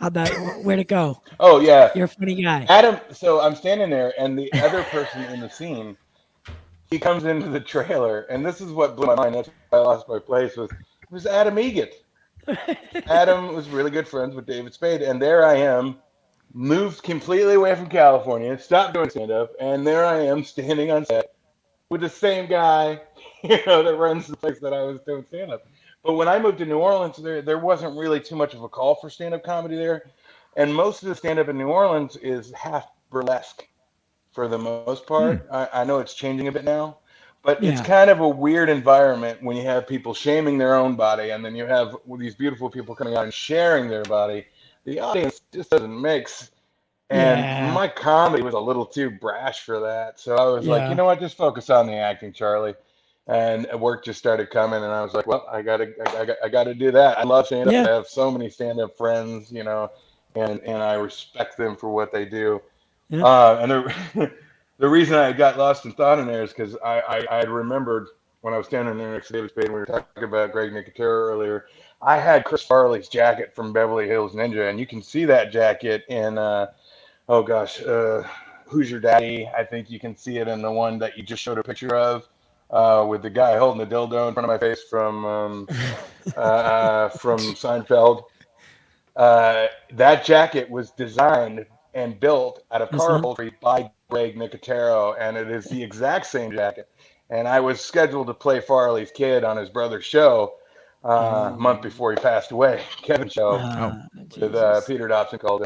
Where'd it go?
Oh yeah,
You're a funny guy.
Adam. So I'm standing there, and the other person in the scene, he comes into the trailer, and this is what blew my mind. That's why I lost my place. Was Adam Egan. Adam was really good friends with David Spade, and there I am, moved completely away from California, stopped doing stand-up, and there I am standing on set with the same guy, you know, that runs the place that I was doing stand-up. But when I moved to New Orleans, there wasn't really too much of a call for stand-up comedy there, and most of the stand-up in New Orleans is half burlesque for the most part. I know it's changing a bit now. But it's kind of a weird environment when you have people shaming their own body, and then you have these beautiful people coming out and sharing their body. The audience just doesn't mix. And my comedy was a little too brash for that. So I was like, you know what, just focus on the acting, Charlie. And work just started coming, and I was like, well, I gotta do that. I love stand-up. I have so many stand-up friends, you know, and I respect them for what they do. The reason I got lost in thought in there is because I had remembered when I was standing there next to David Spade, and we were talking about Greg Nicotero earlier, I had Chris Farley's jacket from Beverly Hills Ninja, and you can see that jacket in, Who's Your Daddy? I think you can see it in the one that you just showed a picture of, with the guy holding the dildo in front of my face from Seinfeld. That jacket was designed and built out of car upholstery by Greg Nicotero, and it is the exact same jacket. And I was scheduled to play Farley's kid on his brother's show a month before he passed away, Kevin's show, with Peter Dobson, called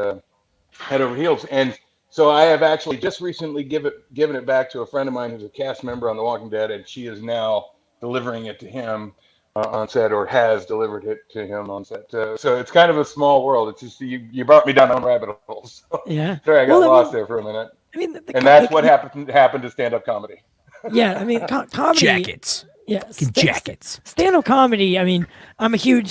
Head Over Heels. And so I have actually just recently given it back to a friend of mine who's a cast member on The Walking Dead, and she is now delivering it to him on set, or has delivered it to him on set. So it's kind of a small world. It's just you brought me down on rabbit holes. So, sorry, I got lost there for a minute. And that's what happened to stand-up comedy.
Yeah, I mean, comedy.
Jackets.
Yeah,
jackets.
Stand-up comedy. I mean, I'm a huge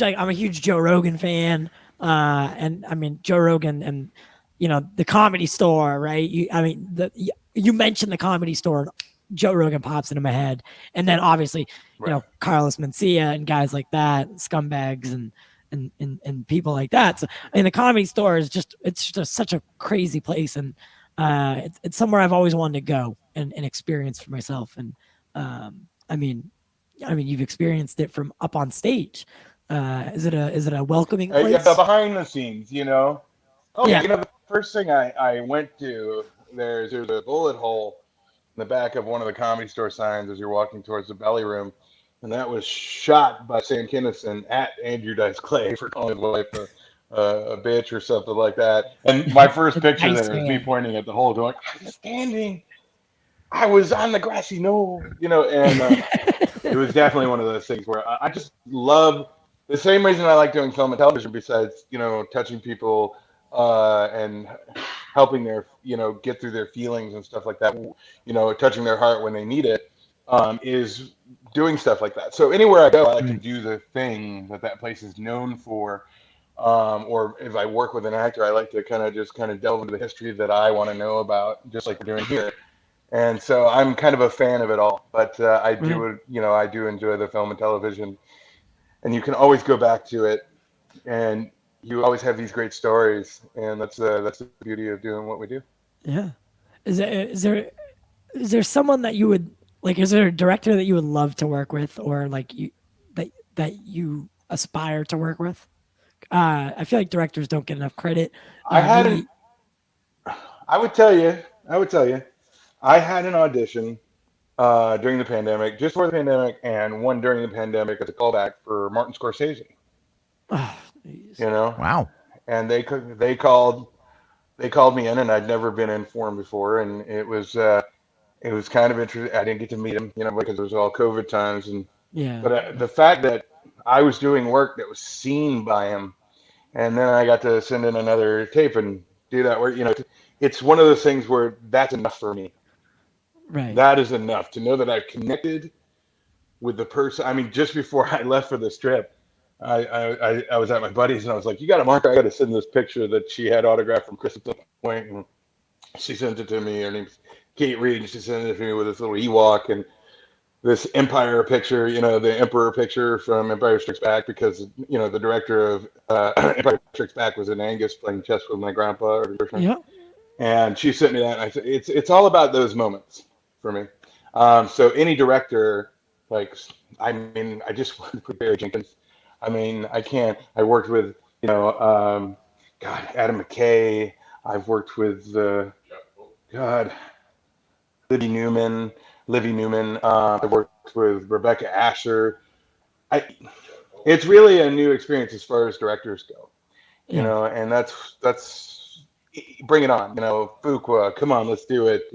Joe Rogan fan. And I mean Joe Rogan and the Comedy Store, right? You mentioned the Comedy Store, Joe Rogan pops into my head, and then obviously Carlos Mencia and guys like that, scumbags and people like that. So I mean, the Comedy Store is just such a crazy place, and it's somewhere I've always wanted to go and experience for myself. And I mean, you've experienced it from up on stage. Is it a welcoming place?
Yeah, behind the scenes, Oh
Yeah.
yeah, the first thing I went to, there's a bullet hole in the back of one of the Comedy Store signs as you're walking towards the belly room, and that was shot by Sam Kinison at Andrew Dice Clay for calling his wife a bitch or something like that. And my first picture there is me pointing at the hole, going, I was on the grassy knoll, and it was definitely one of those things where I just love. The same reason I like doing film and television, besides, touching people and helping their, get through their feelings and stuff like that, touching their heart when they need it, is doing stuff like that. So anywhere I go, I like to do the thing that place is known for. Or if I work with an actor, I like to kind of delve into the history that I want to know about, just like we're doing here. And so I'm kind of a fan of it all. But I do enjoy the film and television. And you can always go back to it, and you always have these great stories, and that's the beauty of doing what we do.
Yeah. Is there someone that you would like? Is there a director that you would love to work with, or like that you aspire to work with? I feel like directors don't get enough credit.
I would tell you, I had an audition during the pandemic, just before the pandemic, and one during the pandemic as a callback for Martin Scorsese.
Oh,
Wow.
And they called me in, and I'd never been in for him before, and it was kind of interesting. I didn't get to meet him, because it was all COVID times, and but the fact that I was doing work that was seen by him, and then I got to send in another tape and do that work. It's one of those things where that's enough for me.
Right.
That is enough to know that I've connected with the person. I mean, just before I left for this trip, I was at my buddy's, and I was like, "You got to mark. I got to send this picture that she had autographed from Christmas Point," and she sent it to me. Her name's Kate Reed, and she sent it to me with this little Ewok and this Empire picture, the Emperor picture from Empire Strikes Back, because the director of Empire Strikes Back was in Angus playing chess with my grandpa. And she sent me that, and I said, it's all about those moments for me. So any director, I just worked with Barry Jenkins. I worked with, Adam McKay. I've worked with, Livy Newman. I've worked with Rebecca Asher. It's really a new experience as far as directors go, and that's bring it on, Fuqua, come on, let's do it,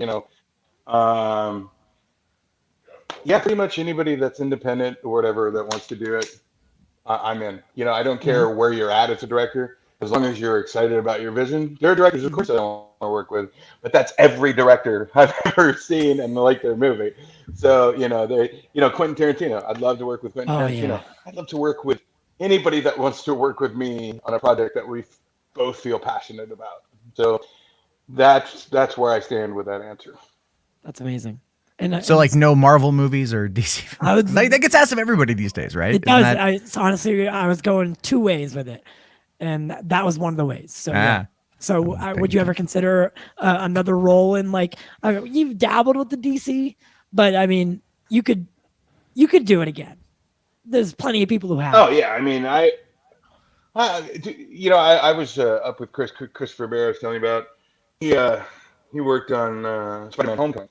pretty much anybody that's independent or whatever that wants to do it, I'm in. I don't care where you're at as a director, as long as you're excited about your vision. There are directors, of course, I don't want to work with, but that's every director I've ever seen and like their movie. So, Quentin Tarantino, I'd love to work with Quentin Tarantino. Yeah. I'd love to work with anybody that wants to work with me on a project that we both feel passionate about. So that's where I stand with that answer.
That's amazing. And
so, no Marvel movies or DC. That gets asked of everybody these days, right?
It does. Honestly, I was going two ways with it, and that was one of the ways. So, yeah. So, would you ever consider another role in you've dabbled with the DC, but I mean, you could do it again. There's plenty of people who have.
Oh yeah, I mean, I was up with Christopher Bear. I was telling you about. He worked on Spider-Man: Homecoming.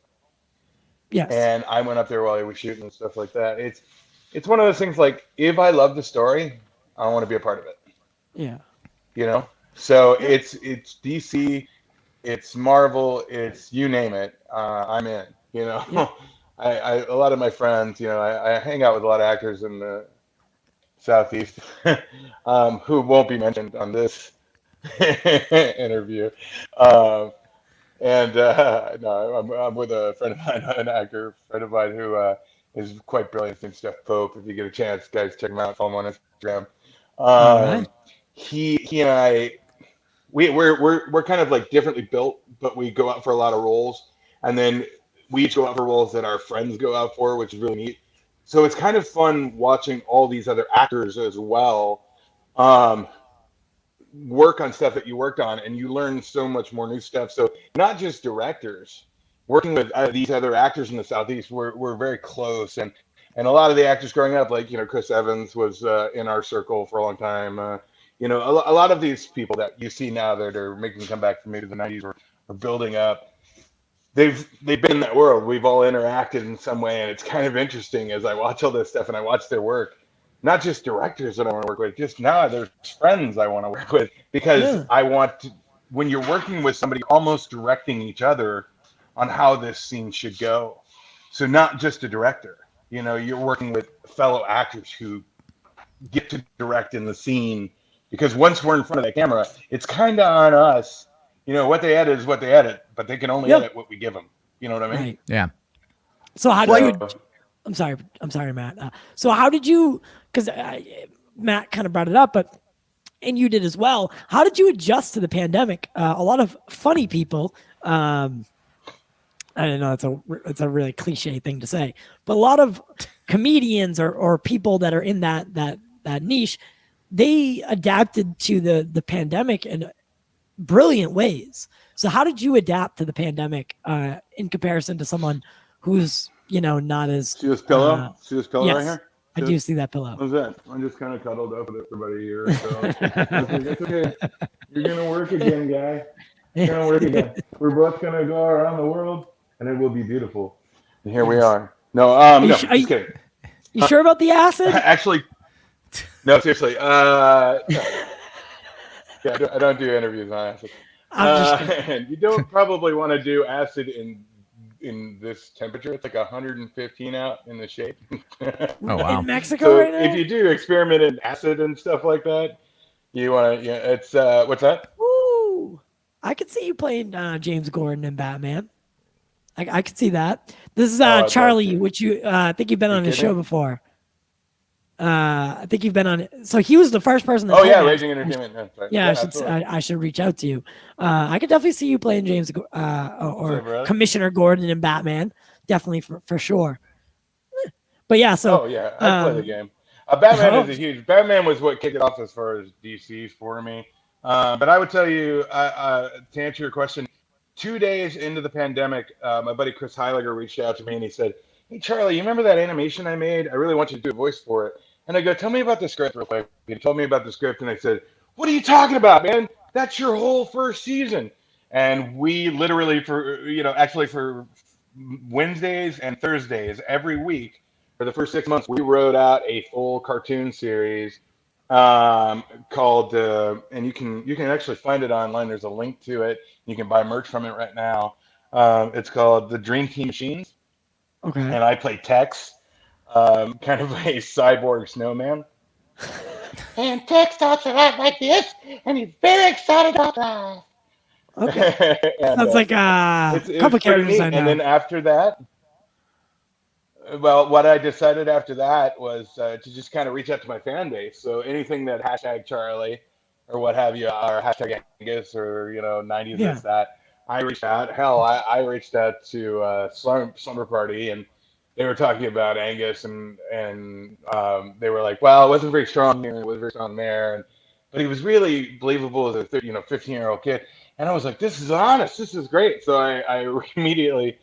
Yes.
And I went up there while he was shooting and stuff like that. It's one of those things, if I love the story, I want to be a part of it.
Yeah.
So it's DC, it's Marvel, it's you name it. I'm in. Yeah. A lot of my friends, I hang out with a lot of actors in the Southeast who won't be mentioned on this interview. And no, I'm with a friend of mine, an actor friend of mine who is quite brilliant. And Steph Pope, if you get a chance, guys, check him out. Follow him on Instagram.
All right.
He and I, we're kind of like differently built, but we go out for a lot of roles, and then we each go out for roles that our friends go out for, which is really neat. So it's kind of fun watching all these other actors as well work on stuff that you worked on, and you learn so much more new stuff. So not just directors, working with these other actors in the Southeast, we're very close, and a lot of the actors growing up, like Chris Evans was in our circle for a long time. A lot of these people that you see now that are making a comeback from maybe the '90s or building up, they've been in that world. We've all interacted in some way, and it's kind of interesting as I watch all this stuff and I watch their work. Not just directors that I want to work with, just now there's friends I want to work with, because I want to. When you're working with somebody, almost directing each other on how this scene should go. So not just a director, you're working with fellow actors who get to direct in the scene, because once we're in front of the camera, it's kind of on us. What they edit is what they edit, but they can only edit what we give them. You know what I mean?
Right.
Yeah.
So how do you? I'm sorry, Matt. So how did you? Because Matt kind of brought it up, and you did as well. How did you adjust to the pandemic? A lot of funny people. I don't know. It's a really cliche thing to say, but a lot of comedians or people that are in that niche, they adapted to the pandemic in brilliant ways. So how did you adapt to the pandemic in comparison to someone who's not as?
See this pillow? See this pillow
yes,
right here?
I do see that pillow.
What's that? I'm just kind of cuddled up with it for about a year or so. It's okay. You're gonna work again, guy. You're gonna work again. We're both gonna go around the world, and it will be beautiful. And here we are. No, no, just kidding.
You sure about the acid?
Actually, no, seriously. Yeah, I don't do interviews on acid. And you don't probably want to do acid in this temperature. It's like 115 out in the shade.
Oh wow!
In Mexico
So
right now?
if you do experiment in acid and stuff like that, you want to. It's what's that?
Ooh, I could see you playing James Gordon in Batman. I could see that. This is Charlie, which I think you've been on his show before. I think you've been on it. So he was the first person that.
Oh yeah, Raging Entertainment.
Yeah, I should reach out to you. I could definitely see you playing James or Commissioner Gordon in Batman. Definitely for sure. But yeah, so.
Oh yeah, I play the game. Batman is a huge. Batman was what kicked it off as far as DC's for me. But I would tell you, to answer your question, 2 days into the pandemic, my buddy Chris Heiliger reached out to me and he said, "Hey Charlie, you remember that animation I made? I really want you to do a voice for it." And I go, "Tell me about the script real quick." He told me about the script and I said, "What are you talking about, man? That's your whole first season." And we literally for Wednesdays and Thursdays every week for the first 6 months, we wrote out a full cartoon series called, and you can actually find it online. There's a link to it. You can buy merch from it right now. It's called The Dream Team Machines.
Okay.
And I play Tex, kind of a cyborg snowman. And Tex talks a lot like this, and he's very excited about life.
Okay.
And,
sounds like a couple characters I know.
And then after that, well, what I decided after that was to just kind of reach out to my fan base. So anything that hashtag Charlie or what have you, or hashtag Angus or 90s this that, I reached out. Hell, I reached out to Slumber Party, and they were talking about Angus, and they were like, "Well, it wasn't very strong here, it was very strong there," but he was really believable as a 15-year-old kid. And I was like, "This is honest. This is great." So I immediately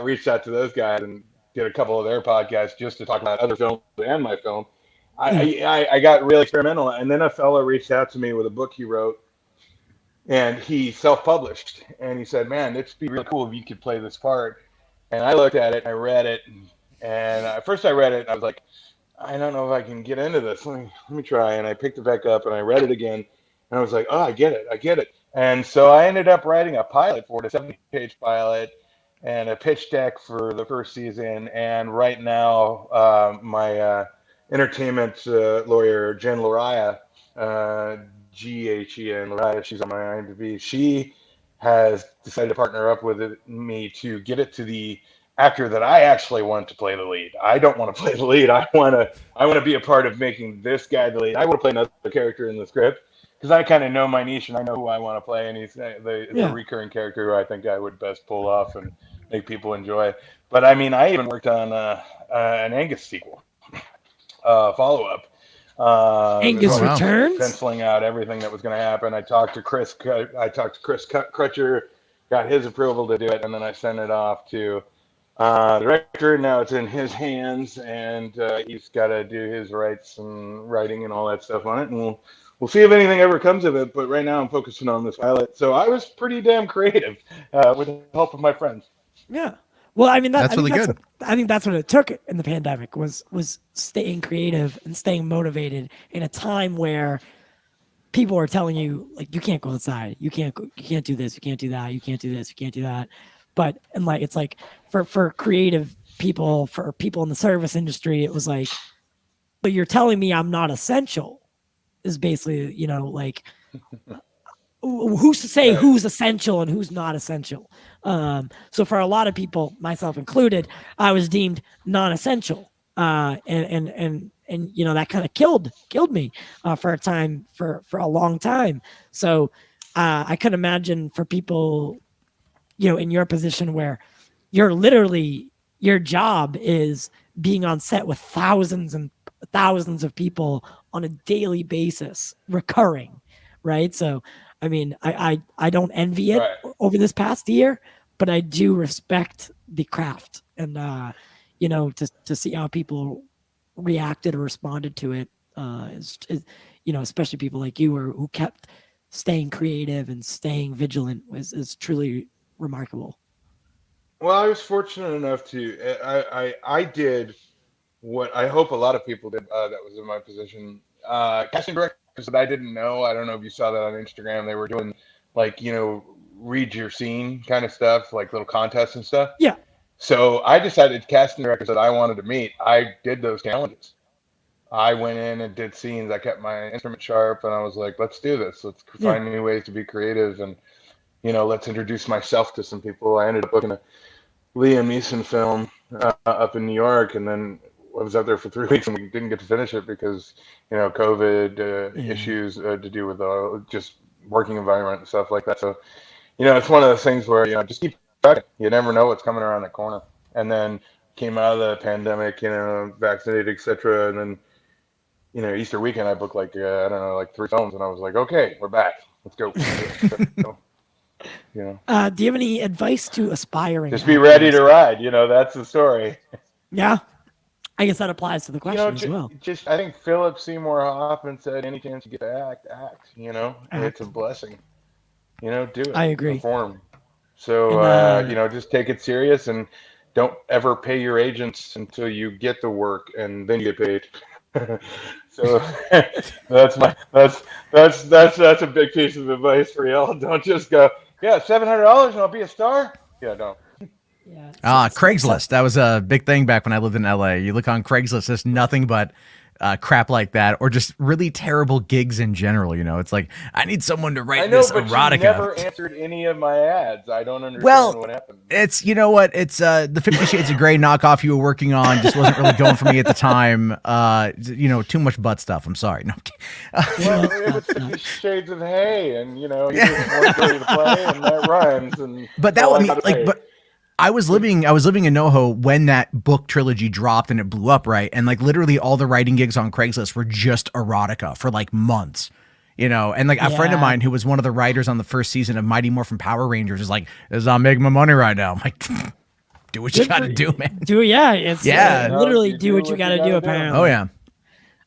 reached out to those guys and did a couple of their podcasts just to talk about other films and my film. I got real experimental, and then a fellow reached out to me with a book he wrote. And he self-published, and he said, "Man, it'd be really cool if you could play this part." And I looked at it, I read it, and at first I read it, and I was like, "I don't know if I can get into this. Let me try." And I picked it back up, and I read it again, and I was like, "Oh, I get it." And so I ended up writing a pilot for it, a 70-page pilot, and a pitch deck for the first season. And right now, my entertainment lawyer, Jen Lariah, GHEN Lariah, she's on my IMDb. She has decided to partner up with me to get it to the actor that I actually want to play the lead. I don't want to play the lead. I want to be a part of making this guy the lead. I want to play another character in the script because I kind of know my niche and I know who I want to play, and he's the recurring character who I think I would best pull off and make people enjoy. But I mean, I even worked on an Angus sequel, follow up.
Angus Returns,
penciling out everything that was going to happen. I talked to Chris Crutcher, got his approval to do it, and then I sent it off to the director. Now it's in his hands, and he's got to do his rights and writing and all that stuff on it, and we'll see if anything ever comes of it. But right now I'm focusing on this pilot. So I was pretty damn creative with the help of my friends.
Yeah. Well, I mean,
that's really good.
I think that's what it took in the pandemic was staying creative and staying motivated in a time where people are telling you, like, you can't go outside, you can't do this, you can't do that, you can't do this, you can't do that. But and like it's like for creative people, for people in the service industry, it was like, but you're telling me I'm not essential is basically, you know, like who's to say who's essential and who's not essential. So for a lot of people, myself included, I was deemed non-essential, and you know that kind of killed me for a time, for a long time. So I could imagine for people, you know, in your position where you're literally, your job is being on set with thousands and thousands of people on a daily basis, recurring, right? So I mean, I don't envy it over this past year, but I do respect the craft, and you know, to see how people reacted or responded to it is you know, especially people like you who kept staying creative and staying vigilant is truly remarkable.
Well, I was fortunate enough to I did what I hope a lot of people did that was in my position. Casting directors that I didn't know. I don't know if you saw that on Instagram. They were doing, like, you know, read your scene kind of stuff, like little contests and stuff.
Yeah.
So I decided casting directors that I wanted to meet. I did those challenges. I went in and did scenes. I kept my instrument sharp, and I was like, let's do this. Let's find new ways to be creative, and, you know, let's introduce myself to some people. I ended up booking a Liam Neeson film up in New York, and then I was out there for 3 weeks and we didn't get to finish it because, you know, COVID issues to do with just working environment and stuff like that. So, you know, it's one of those things where, you know, just keep tracking. You never know what's coming around the corner. And then came out of the pandemic, you know, vaccinated, etc. And then, you know, Easter weekend I booked like, I don't know, like 3 films, and I was like, okay, we're back. Let's go. You know.
Do you have any advice to aspiring?
Just be ready to ride. You know, that's the story.
Yeah. I guess that applies to the question as well.
Just, I think Philip Seymour Hoffman said, any chance you get to act. You know, it's a blessing. You know, do it.
I agree.
Perform. So, you know, just take it serious and don't ever pay your agents until you get the work, and then you get paid. So that's a big piece of advice for y'all. Don't just go, yeah, $700 and I'll be a star. Yeah, don't.
Yeah.
Craigslist. That was a big thing back when I lived in LA. You look on Craigslist, there's nothing but crap like that, or just really terrible gigs in general. You know, it's like, I need someone to write this erotica.
You never answered any of my ads. I don't understand what happened.
It's, you know what? It's the 50 Shades of Grey knockoff you were working on just wasn't really going for me at the time. You know, too much butt stuff. I'm sorry. No.
Well, it was 50 Shades of Hay, and, you know, you just weren't ready to play, and that rhymes. And
but that would be like, but I was living in NoHo when that book trilogy dropped and it blew up, right? And like literally all the writing gigs on Craigslist were just erotica for like months, you know? And like a friend of mine who was one of the writers on the first season of Mighty Morphin Power Rangers is like, "This is not making my money right now." I'm like, do what you got to do, man.
Do It's literally do what you got to do, apparently.
Oh yeah.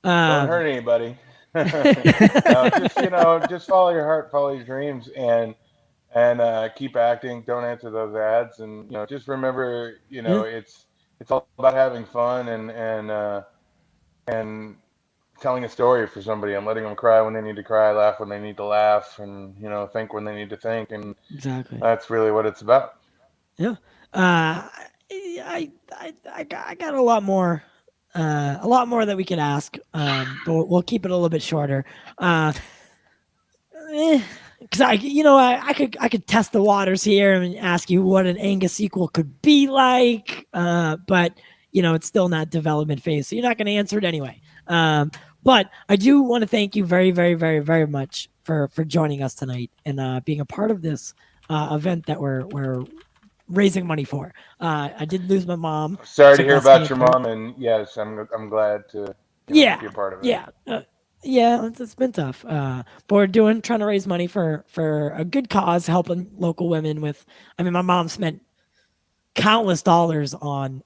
Don't hurt anybody. No, just, you know, just follow your heart, follow your dreams, and keep acting. Don't answer those ads, and, you know, just remember, you know, it's all about having fun and telling a story for somebody and letting them cry when they need to cry, laugh when they need to laugh, and, you know, think when they need to think, and
exactly
that's really what it's about.
Yeah. I got a lot more that we could ask, but we'll keep it a little bit shorter. because I could test the waters here and ask you what an Angus sequel could be like, but it's still not development phase, so you're not going to answer it anyway. But I do want to thank you very, very, very, very much for joining us tonight and being a part of this event that we're raising money for. I did lose my mom.
Sorry to hear about your mom, and yes, I'm glad to be a part of it.
Yeah, it's been tough. But we're trying to raise money for a good cause, helping local women with. I mean, my mom spent countless dollars on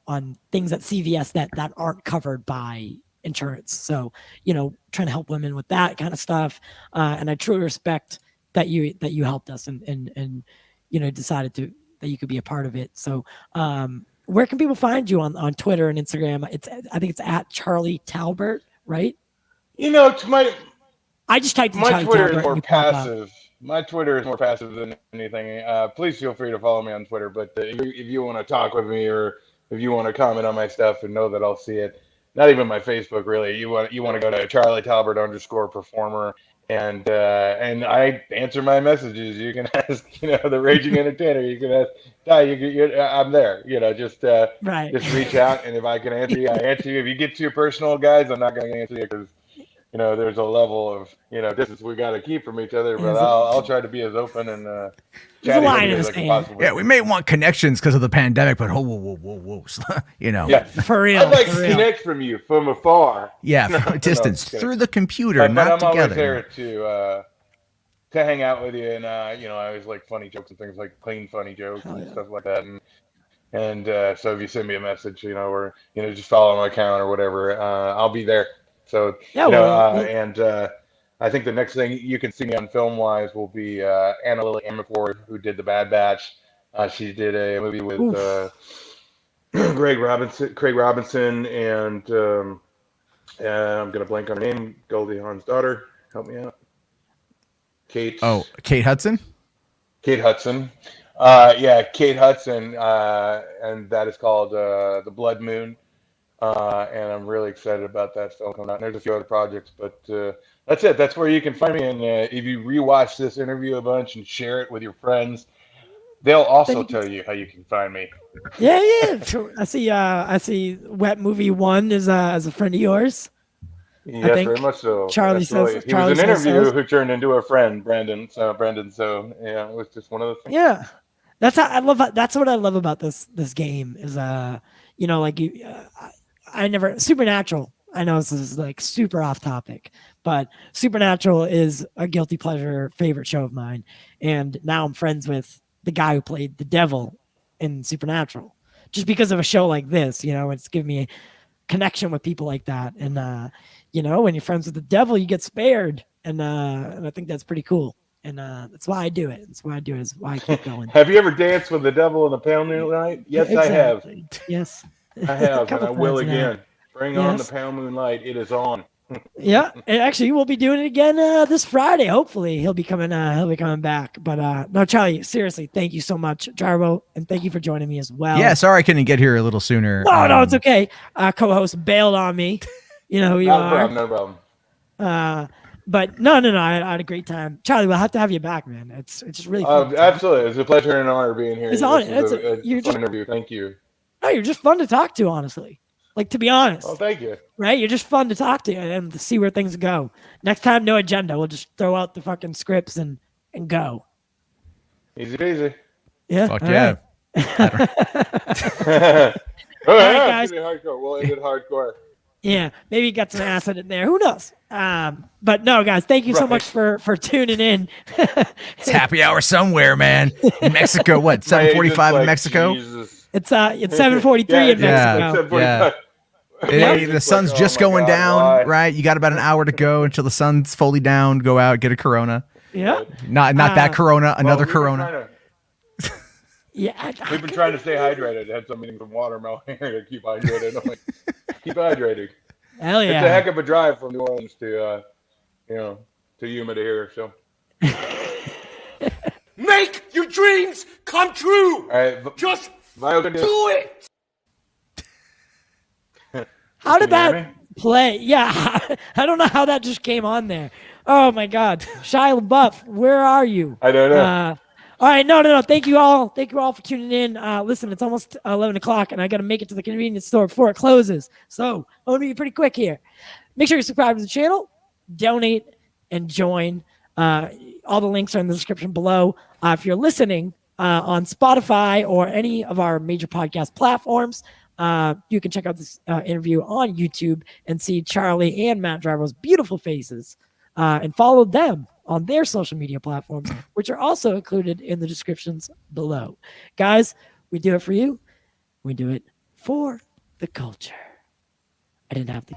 things at CVS that aren't covered by insurance. So trying to help women with that kind of stuff. And I truly respect that you helped us and decided that you could be a part of it. So where can people find you on Twitter and Instagram? I think it's at Charlie Talbert, right? I just typed in
my
Charlie
Twitter
Talbert
is more passive. My Twitter is more passive than anything. Please feel free to follow me on Twitter. But if you want to talk with me or if you want to comment on my stuff and know that I'll see it, not even my Facebook really. You want to go to Charlie Talbert _performer, and I answer my messages. You can ask the Raging Entertainer. You can ask I'm there. Just reach out, and if I can answer you, I answer you. If you get too personal, guys, I'm not going to answer you because there's a level of distance we got to keep from each other. But I'll try to be as open and chatty as I can possibly.
Yeah, we may want connections because of the pandemic, but whoa.
Yeah,
for real.
I'd like to connect from you from afar.
Yeah, from a distance through the computer,
but
not
I'm
together.
always there to hang out with you, and I always like funny jokes and things like clean funny jokes and stuff like that. And so if you send me a message, or just follow my account or whatever, I'll be there. So and I think the next thing you can see me on film wise will be Anna Lily Amerford, who did The Bad Batch. She did a movie with Craig Robinson, and I'm gonna blank on her name. Goldie Hawn's daughter. Help me out. Kate.
Oh, Kate Hudson.
Kate Hudson. Kate Hudson, and that is called The Blood Moon. And I'm really excited about that film coming out. And there's a few other projects, but that's it. That's where you can find me. And if you rewatch this interview a bunch and share it with your friends, they'll also tell you how you can find me.
Yeah. I see. Wet Movie 1 is as a friend of yours.
Yes, very much so.
Charlie says
he was an interview who turned into a friend, Brandon. So yeah, it was just one of those things.
Yeah, that's what I love about this game is I never Supernatural. I know this is like super off topic, but Supernatural is a guilty pleasure favorite show of mine, and now I'm friends with the guy who played the devil in Supernatural, just because of a show like this. It's given me a connection with people like that, and when you're friends with the devil, you get spared, and I think that's pretty cool, and that's why I do it. That's why I do it. Is why I keep going.
Have you ever danced with the devil in the pale moonlight? Yes, exactly. I have.
Yes.
I have, and I will again. Bring on the pale moonlight. It is on.
Yeah, and actually, we'll be doing it again this Friday. Hopefully, he'll be coming back. But no, Charlie, seriously, thank you so much, Jarbo, and thank you for joining me as well.
Yeah, sorry I couldn't get here a little sooner.
No, it's okay. Co-host bailed on me. You know who you are.
No problem.
But no, I had a great time. Charlie, we'll have to have you back, man. It's just really fun.
Absolutely. It's a pleasure and an honor being here.
It's on. It's a fun
interview. Thank you.
No, you're just fun to talk to, honestly. Like, to be honest.
Oh, thank you.
Right? You're just fun to talk to and to see where things go. Next time, no agenda. We'll just throw out the fucking scripts and go.
Easy peasy.
Yeah.
Fuck yeah.
All right,
guys.
Hardcore. We'll end it hardcore.
Yeah, maybe you got some acid in there. Who knows? But no, guys, thank you so much for tuning in.
It's happy hour somewhere, man. In Mexico, what? 7:45 in Mexico.
Jesus.
It's 7:43 in Mexico.
Yeah. Hey, the sun's just going down, right? You got about an hour to go until the sun's fully down. Go out, get a Corona.
Yeah.
Not that Corona, another Corona.
Yeah,
we've been trying to stay hydrated. Had some meetings with watermelon here to keep hydrated. I'm like, keep hydrated.
Hell yeah!
It's a heck of a drive from New Orleans to, to Yuma to here. So,
make your dreams come true.
All right,
just
do
it.
How did that play? Yeah, I don't know how that just came on there. Oh my God, Shia LaBeouf, where are you?
I don't know.
All right, no. Thank you all for tuning in. Listen, it's almost 11 o'clock, and I got to make it to the convenience store before it closes. So I'm gonna be pretty quick here. Make sure you subscribe to the channel, donate, and join. All the links are in the description below. If you're listening on Spotify or any of our major podcast platforms, you can check out this interview on YouTube and see Charlie and Matt Jarbo's beautiful faces, and follow them on their social media platforms, which are also included in the descriptions below. Guys, we do it for you. We do it for the culture. I didn't have to.